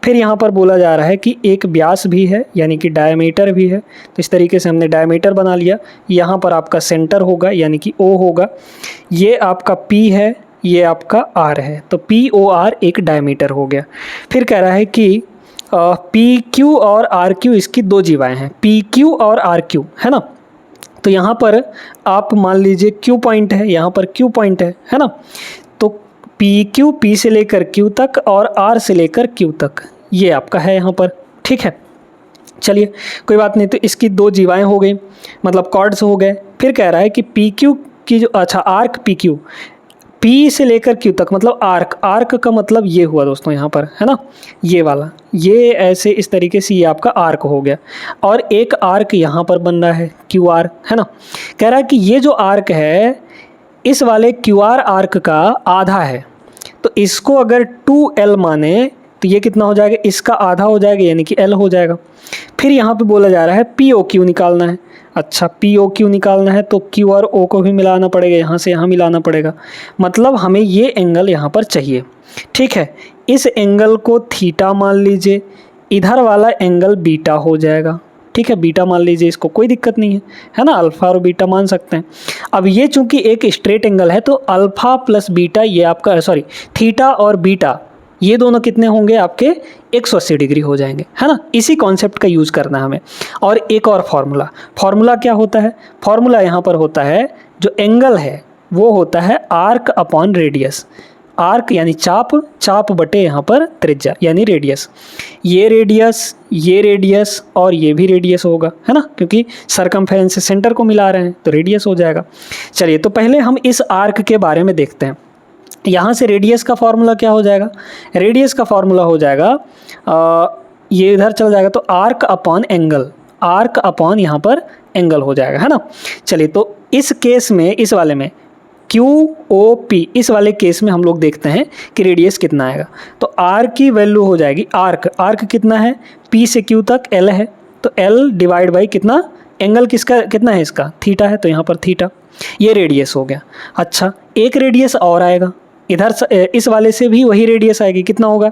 फिर यहाँ पर बोला जा रहा है कि एक व्यास भी है यानी कि डायमीटर भी है। तो इस तरीके से हमने डायमीटर बना लिया। यहाँ पर आपका सेंटर होगा यानी कि ओ होगा। ये आपका पी है, ये आपका आर है, तो पी ओ आर एक डायमीटर हो गया। फिर कह रहा है कि पी क्यू और आर क्यू इसकी 2 जीवाएँ हैं, पी क्यू और आर क्यू, है ना। तो यहाँ पर आप मान लीजिए क्यू पॉइंट है, यहाँ पर क्यू पॉइंट है ना। तो पी क्यू, पी से लेकर क्यू तक और आर से लेकर क्यू तक, ये आपका है यहाँ पर, ठीक है। चलिए कोई बात नहीं। तो इसकी 2 जीवाएँ हो गई, मतलब कॉर्ड्स हो गए। फिर कह रहा है कि पी क्यू की जो आर्क पी क्यू, पी से लेकर क्यू तक, मतलब आर्क, आर्क का मतलब ये हुआ दोस्तों यहाँ पर, है ना, ये वाला, ये ऐसे इस तरीके से ये आपका आर्क हो गया। और एक आर्क यहाँ पर बन रहा है क्यू आर, है ना। कह रहा है कि ये जो आर्क है इस वाले क्यू आर आर्क का आधा है। तो इसको अगर 2L माने तो ये कितना हो जाएगा? इसका आधा हो जाएगा यानी कि L हो जाएगा। फिर यहाँ पे बोला जा रहा है पी ओ क्यू निकालना है। अच्छा, पी ओ क्यू निकालना है तो क्यू और ओ को भी मिलाना पड़ेगा, यहाँ से यहाँ मिलाना पड़ेगा, मतलब हमें ये एंगल यहाँ पर चाहिए, ठीक है। इस एंगल को थीटा मान लीजिए, इधर वाला एंगल बीटा हो जाएगा, ठीक है। बीटा मान लीजिए, इसको कोई दिक्कत नहीं है ना, अल्फ़ा और बीटा मान सकते हैं। अब ये चूंकि एक स्ट्रेट एंगल है तो अल्फ़ा प्लस बीटा, ये आपका थीटा और बीटा ये दोनों कितने होंगे? आपके 180 डिग्री हो जाएंगे, है ना। इसी कॉन्सेप्ट का यूज़ करना है हमें। और एक और फार्मूला क्या होता है? फार्मूला यहाँ पर होता है जो एंगल है वो होता है आर्क अपॉन रेडियस। आर्क यानी चाप, चाप बटे यहाँ पर त्रिज्या यानी रेडियस। ये रेडियस और ये भी रेडियस होगा, है ना, क्योंकि सरकमफेरेंस से सेंटर को मिला रहे हैं तो रेडियस हो जाएगा। चलिए तो पहले हम इस आर्क के बारे में देखते हैं। यहाँ से रेडियस का फॉर्मूला क्या हो जाएगा? रेडियस का फॉर्मूला हो जाएगा ये इधर चल जाएगा तो arc upon angle, arc upon यहाँ पर एंगल हो जाएगा, है ना। चलिए तो इस केस में, इस वाले में QOP, इस वाले केस में हम लोग देखते हैं कि रेडियस कितना आएगा। तो R की वैल्यू हो जाएगी, आर्क कितना है, P से Q तक L है, तो L डिवाइड बाई कितना, एंगल किसका कितना है, इसका थीटा है, तो यहाँ पर थीटा, ये रेडियस हो गया। अच्छा, एक रेडियस और आएगा इधर, इस वाले से भी वही रेडियस आएगी, कितना होगा?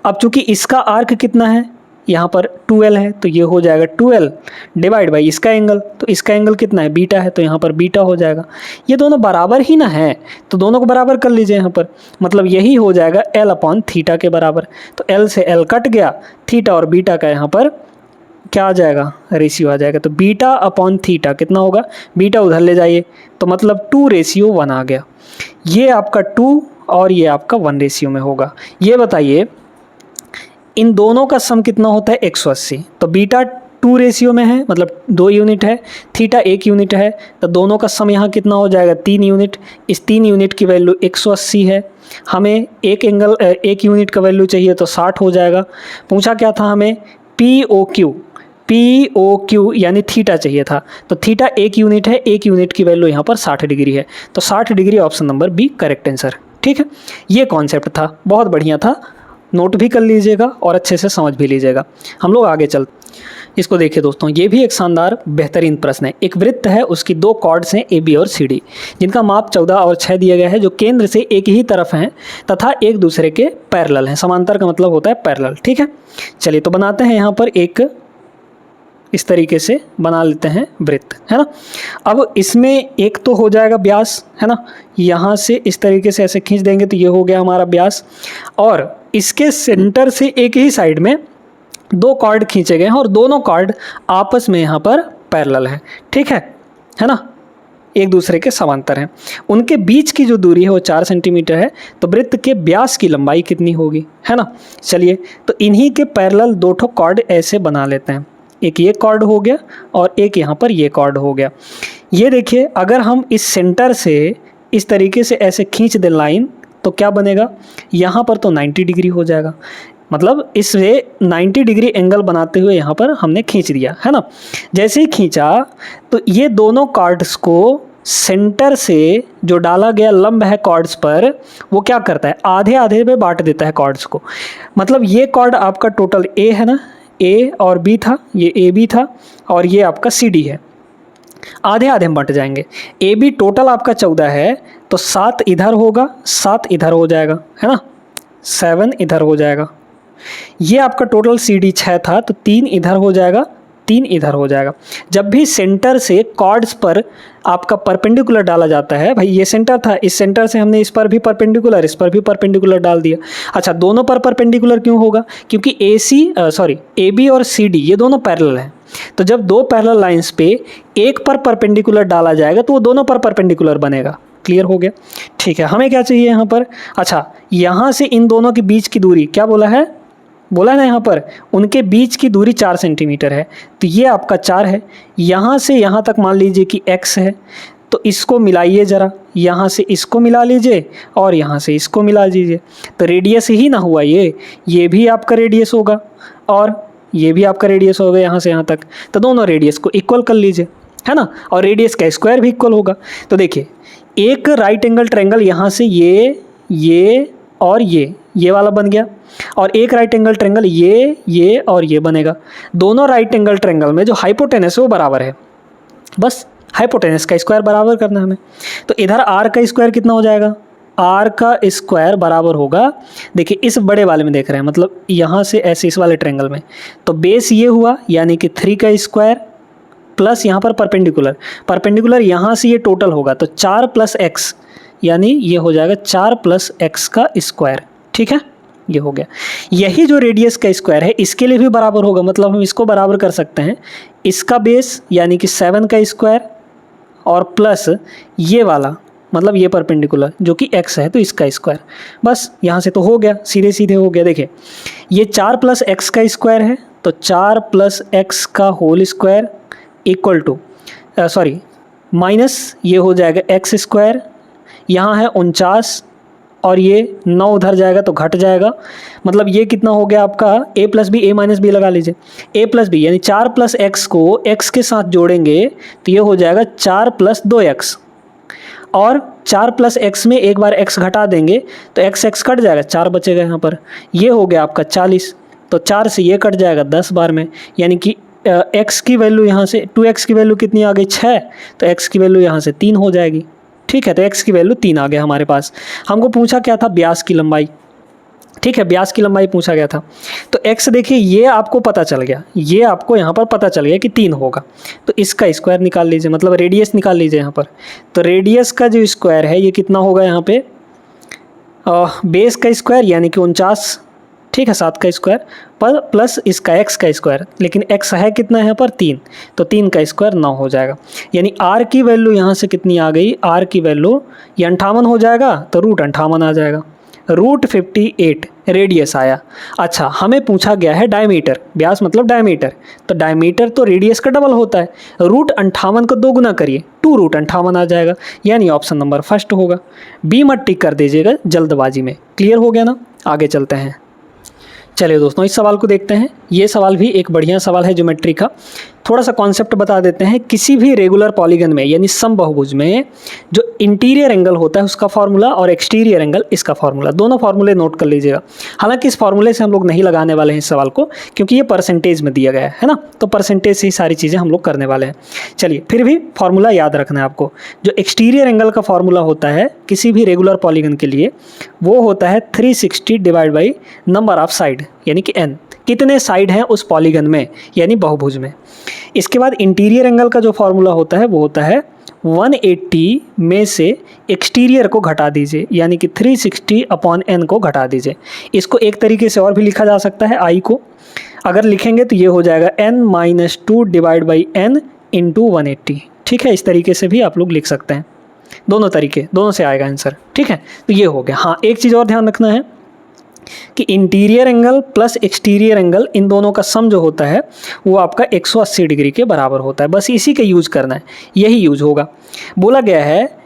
अब चूंकि इसका आर्क कितना है, यहाँ पर 2L है, तो ये हो जाएगा 2L डिवाइड बाई इसका एंगल, तो इसका एंगल कितना है, बीटा है, तो यहाँ पर बीटा हो जाएगा। ये दोनों बराबर ही ना है, तो दोनों को बराबर कर लीजिए यहाँ पर, मतलब यही हो जाएगा L अपॉन थीटा के बराबर। तो L से L कट गया, थीटा और बीटा का यहाँ पर क्या आ जाएगा, रेशियो आ जाएगा। तो बीटा अपॉन थीटा कितना होगा, बीटा उधर ले जाइए, तो मतलब 2:1 आ गया। ये आपका 2 और ये आपका 1 रेशियो में होगा। ये बताइए इन दोनों का सम कितना होता है, 180। तो बीटा 2 रेशियो में है, मतलब 2 यूनिट है, थीटा 1 यूनिट है, तो दोनों का सम यहाँ कितना हो जाएगा, 3 यूनिट। इस 3 यूनिट की वैल्यू 180 है। हमें एक यूनिट का वैल्यू चाहिए तो 60 हो जाएगा। पूछा क्या था हमें, POQ यानी थीटा चाहिए था, तो थीटा 1 यूनिट है, 1 यूनिट की वैल्यू यहाँ पर 60 डिग्री है, तो 60 degree option number b correct answer. ठीक है, ये कॉन्सेप्ट था, बहुत बढ़िया था, नोट भी कर लीजिएगा और अच्छे से समझ भी लीजिएगा। हम लोग आगे चल, इसको देखिए दोस्तों, ये भी एक शानदार बेहतरीन प्रश्न है। एक वृत्त है, उसकी 2 कॉर्ड्स हैं AB और CD, जिनका माप 14 और 6 दिया गया है, जो केंद्र से एक ही तरफ हैं तथा एक दूसरे के पैरेलल हैं। समांतर का मतलब होता है पैरेलल। ठीक है, चलिए तो बनाते हैं यहाँ पर एक, इस तरीके से बना लेते हैं वृत्त, है ना। अब इसमें एक तो हो जाएगा व्यास, है ना, यहाँ से इस तरीके से ऐसे खींच देंगे तो ये हो गया हमारा व्यास, और इसके सेंटर से एक ही साइड में 2 कॉर्ड खींचे गए हैं और दोनों कॉर्ड आपस में यहाँ पर पैरेलल हैं। ठीक है ना, एक दूसरे के समांतर हैं। उनके बीच की जो दूरी है वो 4 सेंटीमीटर है। तो वृत्त के व्यास की लंबाई कितनी होगी, है ना। चलिए तो इन्हीं के पैरेलल 2 ठो कॉर्ड ऐसे बना लेते हैं, एक ये कॉर्ड हो गया और एक यहाँ पर ये कॉर्ड हो गया। ये देखिए, अगर हम इस सेंटर से इस तरीके से ऐसे खींच दें लाइन, तो क्या बनेगा, यहाँ पर तो 90 डिग्री हो जाएगा, मतलब इससे 90 डिग्री एंगल बनाते हुए यहाँ पर हमने खींच दिया, है ना। जैसे ही खींचा तो ये दोनों कॉर्ड्स को सेंटर से जो डाला गया लंब है कॉर्ड्स पर, वो क्या करता है, आधे आधे में बांट देता है कॉर्ड्स को। मतलब ये कॉर्ड आपका टोटल A है ना, A और B था, ये AB था, और ये आपका CD है, आधे आधे में बंट जाएंगे। AB टोटल आपका 14 है, तो 7 इधर होगा, 7 इधर हो जाएगा, है ना, 7 इधर हो जाएगा। ये आपका टोटल CD 6 था, तो 3 इधर हो जाएगा, 3 इधर हो जाएगा। जब भी सेंटर से कॉर्ड्स पर आपका परपेंडिकुलर डाला जाता है, भाई ये सेंटर था, इस सेंटर से हमने इस पर भी परपेंडिकुलर, इस पर भी परपेंडिकुलर डाल दिया। अच्छा, दोनों पर परपेंडिकुलर क्यों होगा, क्योंकि AB और CD ये दोनों पैरेलल हैं। तो जब 2 पैरेलल लाइंस पे एक पर परपेंडिकुलर डाला जाएगा तो वो दोनों पर परपेंडिकुलर बनेगा। क्लियर हो गया। ठीक है, हमें क्या चाहिए यहाँ पर, अच्छा यहाँ से इन दोनों के बीच की दूरी क्या बोला है ना, यहाँ पर उनके बीच की दूरी 4 सेंटीमीटर है, तो ये आपका 4 है। यहाँ से यहाँ तक मान लीजिए कि x है, तो इसको मिलाइए ज़रा, यहाँ से इसको मिला लीजिए और यहाँ से इसको मिला लीजिए, तो रेडियस ही ना हुआ ये भी आपका रेडियस होगा और ये भी आपका रेडियस होगा यहाँ से यहाँ तक। तो दोनों रेडियस को इक्वल कर लीजिए, है ना, और रेडियस का स्क्वायर भी इक्वल होगा। तो देखिए, एक राइट एंगल ट्रायंगल यहाँ से ये और ये वाला बन गया, और एक राइट एंगल ट्रायंगल ये और ये बनेगा। दोनों राइट एंगल ट्रायंगल में जो हाइपोटेनस है वो बराबर है, बस हाइपोटेनस का स्क्वायर बराबर करना है हमें। तो इधर आर का स्क्वायर कितना हो जाएगा, आर का स्क्वायर बराबर होगा, देखिए इस बड़े वाले में देख रहे हैं, मतलब यहाँ से ऐसे इस वाले ट्रायंगल में, तो बेस ये हुआ यानी कि 3 का स्क्वायर प्लस यहाँ पर परपेंडिकुलर यहाँ से ये टोटल होगा, तो 4 + x यानी ये हो जाएगा 4 + x का स्क्वायर। ठीक है, ये हो गया। यही जो रेडियस का स्क्वायर है इसके लिए भी बराबर होगा, मतलब हम इसको बराबर कर सकते हैं, इसका बेस यानी कि 7 का स्क्वायर और प्लस ये वाला मतलब ये परपेंडिकुलर जो कि x है तो इसका स्क्वायर। बस यहाँ से तो हो गया, सीधे सीधे हो गया। देखिए ये 4 + x का स्क्वायर है, तो 4 + x का whole square equal to minus ये हो जाएगा x स्क्वायर, यहाँ है 49 और ये 9 उधर जाएगा तो घट जाएगा। मतलब ये कितना हो गया आपका a + b, a - b लगा लीजिए, a + b यानी 4 + x को x के साथ जोड़ेंगे तो ये हो जाएगा 4 + 2x, और 4 + x में एक बार x घटा देंगे तो x कट जाएगा, 4 बचेगा यहाँ पर। ये हो गया आपका 40, तो 4 से ये कट जाएगा 10 बार में, यानी कि x की वैल्यू यहाँ से 2x की वैल्यू कितनी आ गई 6, तो x की वैल्यू यहाँ से 3 हो जाएगी। ठीक है, तो x की वैल्यू 3 आ गया हमारे पास। हमको पूछा क्या था, व्यास की लंबाई। ठीक है, व्यास की लंबाई पूछा गया था। तो x देखिए ये आपको पता चल गया, ये आपको यहाँ पर पता चल गया कि 3 होगा, तो इसका स्क्वायर निकाल लीजिए, मतलब रेडियस निकाल लीजिए यहाँ पर। तो रेडियस का जो स्क्वायर है ये कितना होगा यहाँ पे, बेस का स्क्वायर यानी कि 49, ठीक है, 7 का स्क्वायर पर प्लस इसका x का स्क्वायर, लेकिन x है कितना यहाँ पर 3, तो 3 का स्क्वायर 9 हो जाएगा। यानी r की वैल्यू यहाँ से कितनी आ गई, r की वैल्यू ये 58 हो जाएगा, तो √58 आ जाएगा, √58 रेडियस आया। अच्छा, हमें पूछा गया है डायमीटर, व्यास मतलब डायमीटर, तो डायमीटर तो रेडियस का डबल होता है, √58 को 2 गुना करिए, 2√58 आ जाएगा, यानी ऑप्शन नंबर फर्स्ट होगा। बी मत टिक कर दीजिएगा जल्दबाजी में। क्लियर हो गया ना, आगे चलते हैं। चलिए दोस्तों इस सवाल को देखते हैं। ये सवाल भी एक बढ़िया सवाल है ज्योमेट्री का। थोड़ा सा कॉन्सेप्ट बता देते हैं। किसी भी रेगुलर पॉलीगन में यानी समबाहुभुज में जो इंटीरियर एंगल होता है उसका फार्मूला और एक्सटीरियर एंगल इसका फार्मूला, दोनों फार्मूले नोट कर लीजिएगा। हालांकि इस फार्मूले से हम लोग नहीं लगाने वाले हैं इस सवाल को, क्योंकि ये परसेंटेज में दिया गया है ना, तो परसेंटेज से ही सारी चीज़ें हम लोग करने वाले हैं। चलिए फिर भी फार्मूला याद रखना है आपको। जो एक्सटीरियर एंगल का फार्मूला होता है किसी भी रेगुलर पॉलीगन के लिए वो होता है 360 divide by number of side, यानी कि n, कितने साइड हैं उस पॉलीगन में यानी बहुभुज में। इसके बाद इंटीरियर एंगल का जो फार्मूला होता है वो होता है 180 में से एक्सटीरियर को घटा दीजिए, यानी कि 360/n को घटा दीजिए। इसको एक तरीके से और भी लिखा जा सकता है, i को अगर लिखेंगे तो ये हो जाएगा n-2 divide by n into 180। ठीक है, इस तरीके से भी आप लोग लिख सकते हैं, दोनों तरीके, दोनों से आएगा आंसर। ठीक है, तो ये हो गया। हाँ, एक चीज़ और ध्यान रखना है कि interior angle plus exterior angle in दोनों का सम जो होता है वो आपका 180 डिग्री के बराबर होता है। बस इसी का यूज करना है, यही यूज होगा। बोला गया है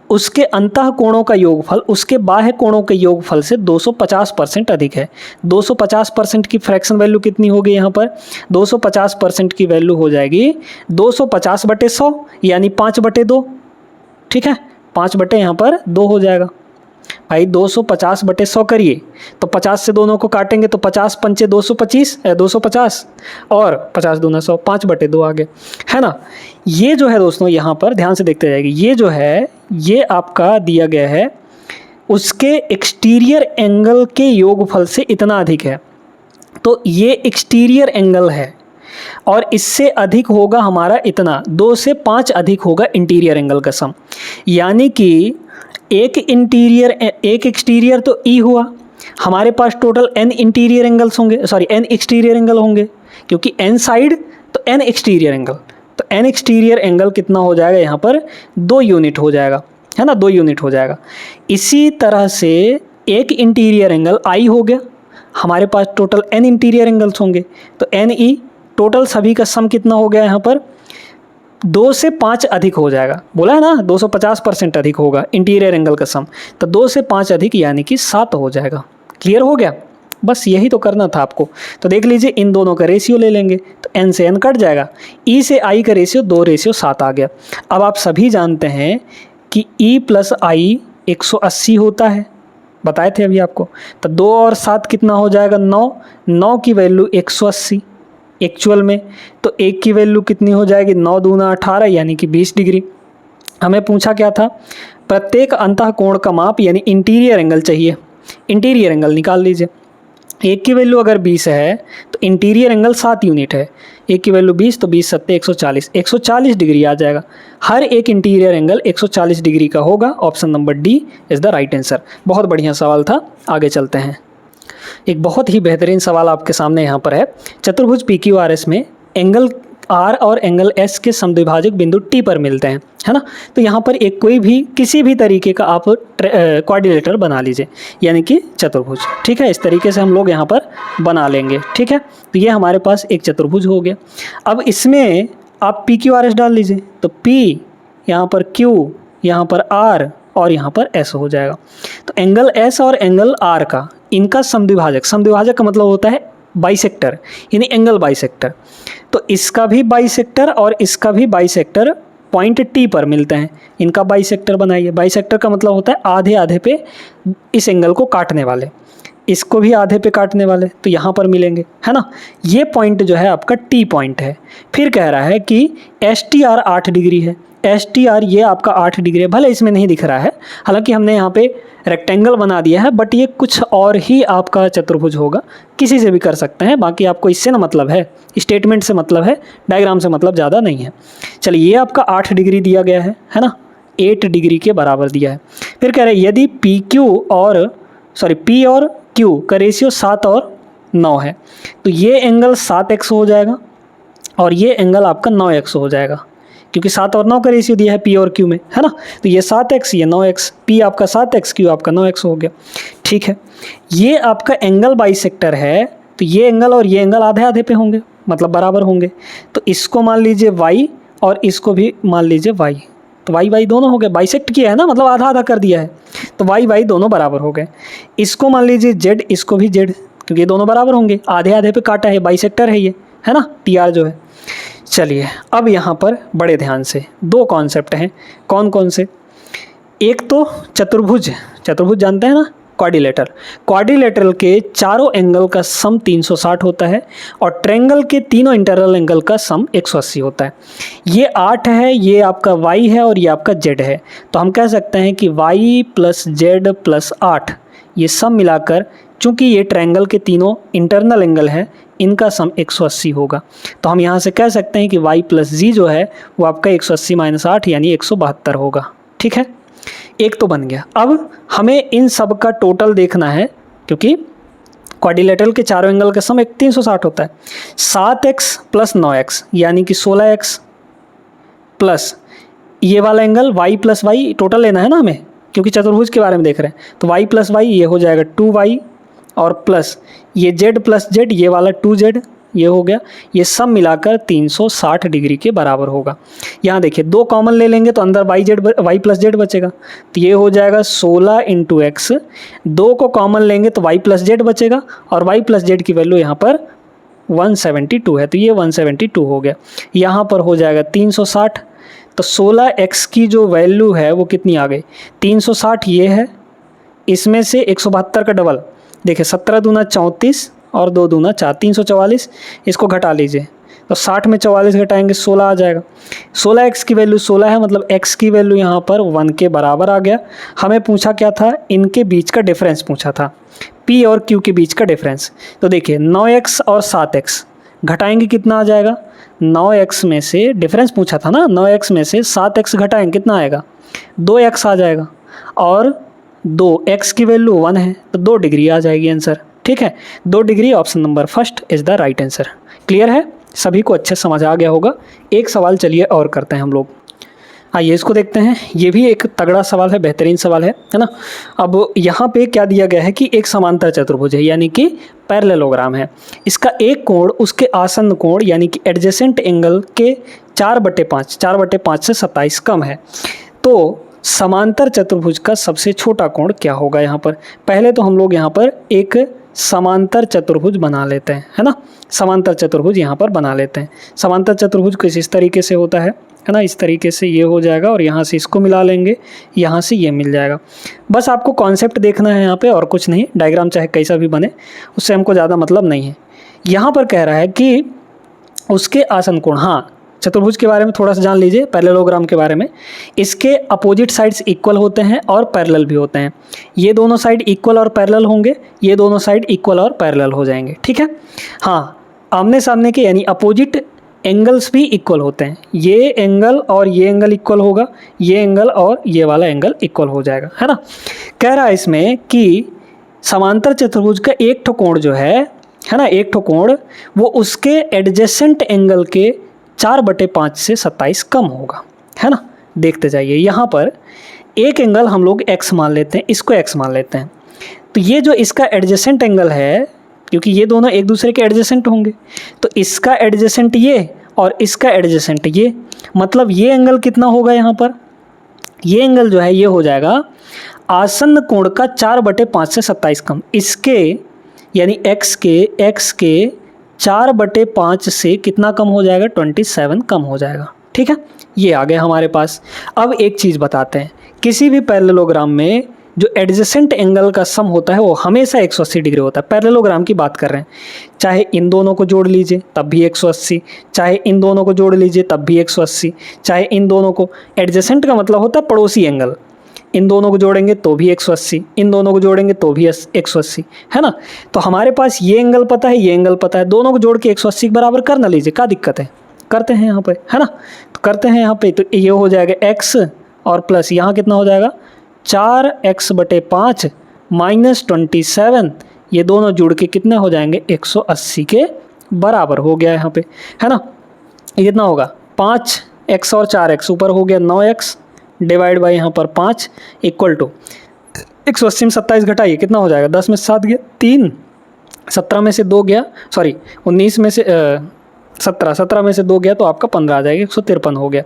उसके अंतः कोणों का योगफल उसके बाह्य कोणों के योगफल से 250% अधिक है। 250% की फ्रैक्शन वैल्यू कितनी होगी यहाँ पर, 250% की वैल्यू हो जाएगी 250/100 यानी 5/2। ठीक है, 5/ यहाँ पर 2 हो जाएगा। भाई 250/100 करिए तो 50 से दोनों को काटेंगे तो 50 पंचे 250 और 50 दूना 100, 5/2 आ गए, है ना। ये जो है दोस्तों यहाँ पर ध्यान से देखते जाएंगे, ये जो है ये आपका दिया गया है उसके एक्सटीरियर एंगल के योगफल से इतना अधिक है, तो ये एक्सटीरियर एंगल है और इससे अधिक होगा हमारा इतना, 2 से 5 अधिक होगा इंटीरियर एंगल का सम। यानी कि एक एक्सटीरियर तो ई हुआ, हमारे पास टोटल n इंटीरियर एंगल्स होंगे, सॉरी n एक्सटीरियर एंगल होंगे, क्योंकि n साइड तो n एक्सटीरियर एंगल, तो n एक्सटीरियर एंगल कितना हो जाएगा यहाँ पर 2 यूनिट हो जाएगा, है ना, 2 यूनिट हो जाएगा। इसी तरह से एक इंटीरियर एंगल i हो गया, हमारे पास टोटल n इंटीरियर एंगल्स होंगे, तो n e टोटल सभी का सम कितना हो गया यहाँ पर 2 से 5 अधिक हो जाएगा। बोला है ना 250% अधिक होगा इंटीरियर एंगल का सम, तो 2 से 5 अधिक यानी कि 7 हो जाएगा। क्लियर हो गया, बस यही तो करना था आपको। तो देख लीजिए इन दोनों का रेशियो ले लेंगे तो n से n कट जाएगा, e से i का रेशियो 2:7 आ गया। अब आप सभी जानते हैं कि e + i 180 होता है, बताए थे अभी आपको, तो 2 और 7 कितना हो जाएगा 9 की वैल्यू 180 एक्चुअल में, तो 1 की वैल्यू कितनी हो जाएगी 9 दूना 18 यानी कि 20 डिग्री। हमें पूछा क्या था, प्रत्येक अंतः कोण का माप यानी इंटीरियर एंगल चाहिए, इंटीरियर एंगल निकाल लीजिए। 1 की वैल्यू अगर 20 है तो इंटीरियर एंगल 7 यूनिट है, 1 की वैल्यू 20 तो 20 7 140, 140 डिग्री आ जाएगा। हर एक इंटीरियर एंगल 140 डिग्री का होगा। Option number D is the right answer. बहुत बढ़िया सवाल था, आगे चलते हैं। एक बहुत ही बेहतरीन सवाल आपके सामने यहाँ पर है। चतुर्भुज PQRS में एंगल आर और एंगल एस के समद्विभाजक बिंदु टी पर मिलते हैं, है ना। तो यहाँ पर एक कोई भी किसी भी तरीके का आप क्वाड्रिलेटरल बना लीजिए, यानी कि चतुर्भुज, ठीक है। इस तरीके से हम लोग यहाँ पर बना लेंगे, ठीक है। तो ये हमारे पास एक चतुर्भुज हो गया। अब इसमें आप पी क्यू आर एस डाल लीजिए, तो पी यहाँ पर क्यू, यहाँ पर आर और यहाँ पर एस हो जाएगा। तो एंगल एस और एंगल आर का, इनका समद्विभाजक, समद्विभाजक का मतलब होता है बाइसेक्टर, यानी एंगल बाइसेक्टर। तो इसका भी बाइसेक्टर और इसका भी बाइसेक्टर पॉइंट टी पर मिलते हैं, इनका बाइसेक्टर बनाइए। बाइसेक्टर का मतलब होता है आधे आधे पे इस एंगल को काटने वाले, इसको भी आधे पे काटने वाले, तो यहाँ पर मिलेंगे, है ना। ये पॉइंट जो है आपका टी पॉइंट है। फिर कह रहा है कि एस टी आर 8 डिग्री है, एस टी आर ये आपका 8 डिग्री है, भले इसमें नहीं दिख रहा है, हालांकि हमने यहाँ पे रेक्टेंगल बना दिया है, बट ये कुछ और ही आपका चतुर्भुज होगा, किसी से भी कर सकते हैं। बाकी आपको इससे ना मतलब है, स्टेटमेंट से मतलब है, डायग्राम से मतलब ज़्यादा नहीं है। चलिए, ये आपका 8 डिग्री दिया गया है ना, 8 डिग्री के बराबर दिया है। फिर कह रहे हैं यदि पी और क्यू का रेशियो 7 और 9 है, तो ये एंगल 7x हो जाएगा और ये एंगल आपका 9x हो जाएगा, क्योंकि 7 और 9 का रेशियो दिया है पी और क्यू में, है ना। तो ये 7x, ये 9x, पी आपका 7x, क्यू आपका 9x हो गया, ठीक है। ये आपका एंगल बाइसेक्टर है, तो ये एंगल और ये एंगल आधे आधे पे होंगे, मतलब बराबर होंगे। तो इसको मान लीजिए y और इसको भी मान लीजिए y, तो y दोनों हो गए, बाइसेक्ट किया है ना, मतलब आधा आधा कर दिया है, तो y दोनों बराबर हो गए। इसको मान लीजिए z, इसको भी z, क्योंकि ये दोनों बराबर होंगे, आधे आधे पे काटा है, बाइसेक्टर है ये, है ना, टी आर जो है। चलिए, अब यहाँ पर बड़े ध्यान से 2 कॉन्सेप्ट हैं, कौन कौन से। एक तो चतुर्भुज, चतुर्भुज जानते हैं ना, क्वाड्रिलेटरल के चारों एंगल का सम 360 होता है और ट्रायंगल के तीनों इंटरनल एंगल का सम 180 होता है। ये 8 है, ये आपका y है और ये आपका z है। तो हम कह सकते हैं कि y + z + 8, ये सम मिलाकर, चूँकि ये ट्रायंगल के तीनों इंटरनल एंगल हैं, इनका सम 180 होगा। तो हम यहाँ से कह सकते हैं कि y + z जो है वो आपका 180 - 8 यानी 172 होगा, ठीक है। एक तो बन गया। अब हमें इन सब का टोटल देखना है, क्योंकि क्वाड्रिलेटरल के चारों एंगल का सम 360 होता है। 7x + 9x यानी कि 16x प्लस ये वाला एंगल y + y टोटल लेना है ना हमें, क्योंकि चतुर्भुज के बारे में देख रहे हैं। तो y + y ये हो जाएगा 2y और प्लस ये z + z, ये वाला 2z, ये हो गया। ये सब मिलाकर 360 डिग्री के बराबर होगा। यहाँ देखिए 2 कॉमन ले लेंगे तो अंदर y + z बचेगा, तो ये हो जाएगा 16 × x। 2 को कॉमन लेंगे तो y + z बचेगा और y + z की वैल्यू यहाँ पर 172 है, तो ये 172 हो गया। यहाँ पर हो जाएगा 360, तो 16x की जो वैल्यू है वो कितनी आ गई, 360 ये है, इसमें से 172 का डबल, देखिए 17 दूना 34 और 2 दूना 4, 344, इसको घटा लीजिए, तो 60 में 44 घटाएंगे 16 आ जाएगा। 16x की वैल्यू 16 है, मतलब x की वैल्यू यहाँ पर 1 के बराबर आ गया। हमें पूछा क्या था, इनके बीच का डिफरेंस पूछा था, p और q के बीच का डिफरेंस। तो देखिए 9x और 7x घटाएंगे कितना आ जाएगा, 9x में से डिफरेंस पूछा था ना, 9x में से 7x घटाएंगे कितना आएगा, 2x आ जाएगा, और 2x की वैल्यू 1 है, तो 2 डिग्री आ जाएगी आंसर, ठीक है। 2 degree, option number first is the right answer. Clear है, सभी को अच्छे समझ आ गया होगा। एक सवाल चलिए और करते हैं हम लोग, आइए इसको देखते हैं। ये भी एक तगड़ा सवाल है, बेहतरीन सवाल है ना। अब यहाँ पे क्या दिया गया है कि एक समांतर चतुर्भुज है, यानी कि पैरेललोग्राम है। इसका एक कोण उसके आसन्न कोण यानी कि एडजेसेंट एंगल के 4/5, 4/5 से 27 कम है। तो समांतर चतुर्भुज का सबसे छोटा कोण क्या होगा। यहाँ पर पहले तो हम लोग यहाँ पर एक समांतर चतुर्भुज बना लेते हैं, है ना। समांतर चतुर्भुज यहाँ पर बना लेते हैं। समांतर चतुर्भुज कुछ इस तरीके से होता है ना, इस तरीके से ये हो जाएगा और यहाँ से इसको मिला लेंगे, यहाँ से ये मिल जाएगा। बस आपको कॉन्सेप्ट देखना है यहाँ पे, और कुछ नहीं। डायग्राम चाहे कैसा भी बने, उससे हमको ज़्यादा मतलब नहीं है। यहाँ पर कह रहा है कि उसके आसन्न कोण, हाँ चतुर्भुज के बारे में थोड़ा सा जान लीजिए, पैरेललोग्राम के बारे में। इसके अपोजिट साइड्स इक्वल होते हैं और पैरेलल भी होते हैं। ये दोनों साइड इक्वल और पैरेलल होंगे, ये दोनों साइड इक्वल और पैरेलल हो जाएंगे, ठीक है। हाँ, आमने सामने के यानी अपोजिट एंगल्स भी इक्वल होते हैं। ये एंगल और ये एंगल इक्वल होगा, ये एंगल और ये वाला एंगल इक्वल हो जाएगा, है ना। कह रहा है इसमें कि समांतर चतुर्भुज का एक ठो कोण जो है ना, एक ठो कोण वो उसके एडजेसेंट एंगल के 4/5 से 27 कम होगा, है ना। देखते जाइए, यहाँ पर एक एंगल हम लोग x मान लेते हैं, इसको x मान लेते हैं। तो ये जो इसका एडजेसेंट एंगल है, क्योंकि ये दोनों एक दूसरे के एडजेसेंट होंगे, तो इसका एडजेसेंट ये और इसका एडजेसेंट ये, मतलब ये एंगल कितना होगा यहाँ पर, ये एंगल जो है ये हो जाएगा आसन्न कोण का 4/5 से 27 कम। इसके यानी x के 4/5 से कितना कम हो जाएगा, 27 कम हो जाएगा। ठीक है, ये आ गया हमारे पास। अब एक चीज़ बताते हैं, किसी भी पैरेललोग्राम में जो एडजेसेंट एंगल का सम होता है वो हमेशा 180 डिग्री होता है। पैरेललोग्राम की बात कर रहे हैं, चाहे इन दोनों को जोड़ लीजिए तब भी 180, चाहे इन दोनों को जोड़ लीजिए तब भी 180, चाहे इन दोनों को, एडजेसेंट का मतलब होता है पड़ोसी एंगल, इन दोनों को जोड़ेंगे तो भी 180, इन दोनों को जोड़ेंगे तो भी 180, है ना। तो हमारे पास ये एंगल पता है, ये एंगल पता है, दोनों को जोड़ के 180 के बराबर कर ना लीजिए, क्या दिक्कत है, करते हैं यहाँ पे, है ना। तो करते हैं यहाँ पे, तो ये हो जाएगा x और प्लस यहाँ कितना हो जाएगा 4x/5 माइनस 27, ये दोनों जुड़ के कितने हो जाएंगे 180 के बराबर हो गया यहाँ पे, है ना। ये कितना होगा 5x और 4x, ऊपर हो गया 9x डिवाइड बाई यहाँ पर 5 इक्वल टू 180 में 27 घटाइए कितना हो जाएगा, 10 में 7 गया 3, 17 में से 2 गया, सॉरी 19 में से 17 में से 2 गया तो आपका 15 आ जाएगा, 153 हो गया।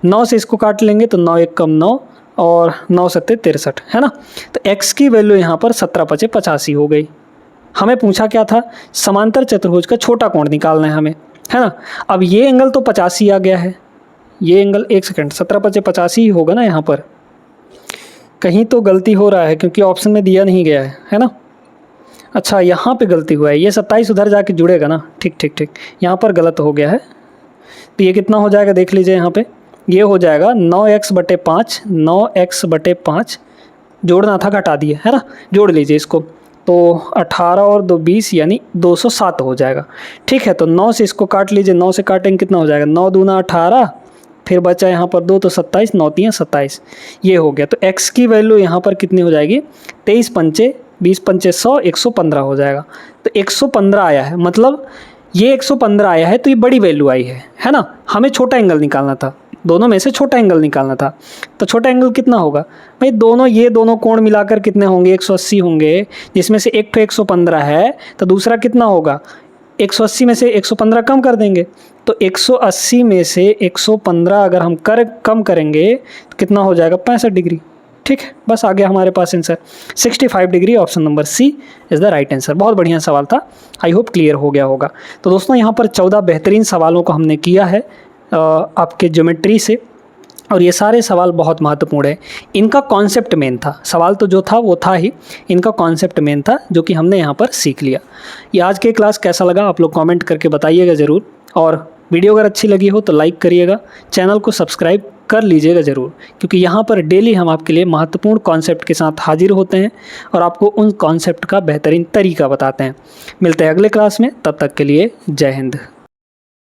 9 से इसको काट लेंगे तो 9 1 कम 9 और 9 7 63, है ना। तो x की वैल्यू यहाँ पर 17×5 = 85 हो गई। हमें पूछा क्या था, समांतर चतुर्भुज का छोटा कोण निकालना है हमें, है ना। अब ये एंगल तो 85 आ गया है, ये एंगल, एक सेकंड, 17×5 = 85 ही होगा ना, यहाँ पर कहीं तो गलती हो रहा है क्योंकि ऑप्शन में दिया नहीं गया है ना। अच्छा, यहाँ पे गलती हुआ है, ये 27 उधर जाके जुड़ेगा ना, ठीक ठीक ठीक, यहाँ पर गलत हो गया है। तो ये कितना हो जाएगा देख लीजिए, यहाँ पे ये हो जाएगा 9x/5, 9x/5 जोड़ना था घटा दिए, है ना, जोड़ लीजिए इसको, तो 18 और 2 20 यानी 207 हो जाएगा। ठीक है, तो 9 से इसको काट लीजिए, 9 से काटेंगे कितना हो जाएगा, 9 दूना 18, फिर बचा यहाँ पर 2 तो 27, 9 3 27, ये हो गया। तो x की वैल्यू यहाँ पर कितनी हो जाएगी, 23 पंचे 20 पंचे 100, 115 हो जाएगा। तो 115 आया है, मतलब ये 115 आया है तो ये बड़ी वैल्यू आई है ना। हमें छोटा एंगल निकालना था, दोनों में से छोटा एंगल निकालना था। तो छोटा एंगल कितना होगा भाई, ये दोनों कोण मिलाकर कितने होंगे, 180 होंगे, जिसमें से एक तो 115 है तो दूसरा कितना होगा, 180 में से 115 कम कर देंगे, तो 180 में से 115 अगर हम कम करेंगे तो कितना हो जाएगा 65 डिग्री। ठीक है, बस आ गया हमारे पास answer 65 degree. Option number C is the right answer. बहुत बढ़िया सवाल था, आई होप क्लियर हो गया होगा। तो दोस्तों यहाँ पर 14 बेहतरीन सवालों को हमने किया है आपके ज्योमेट्री से, और ये सारे सवाल बहुत महत्वपूर्ण है। इनका कॉन्सेप्ट मेन था, सवाल तो जो था वो था ही, इनका कॉन्सेप्ट मेन था जो कि हमने यहाँ पर सीख लिया। ये आज के क्लास कैसा लगा आप लोग कमेंट करके बताइएगा ज़रूर, और वीडियो अगर अच्छी लगी हो तो लाइक करिएगा, चैनल को सब्सक्राइब कर लीजिएगा ज़रूर, क्योंकि यहाँ पर डेली हम आपके लिए महत्वपूर्ण कॉन्सेप्ट के साथ हाजिर होते हैं और आपको उन कॉन्सेप्ट का बेहतरीन तरीका बताते हैं। मिलते हैं अगले क्लास में, तब तक के लिए जय हिंद।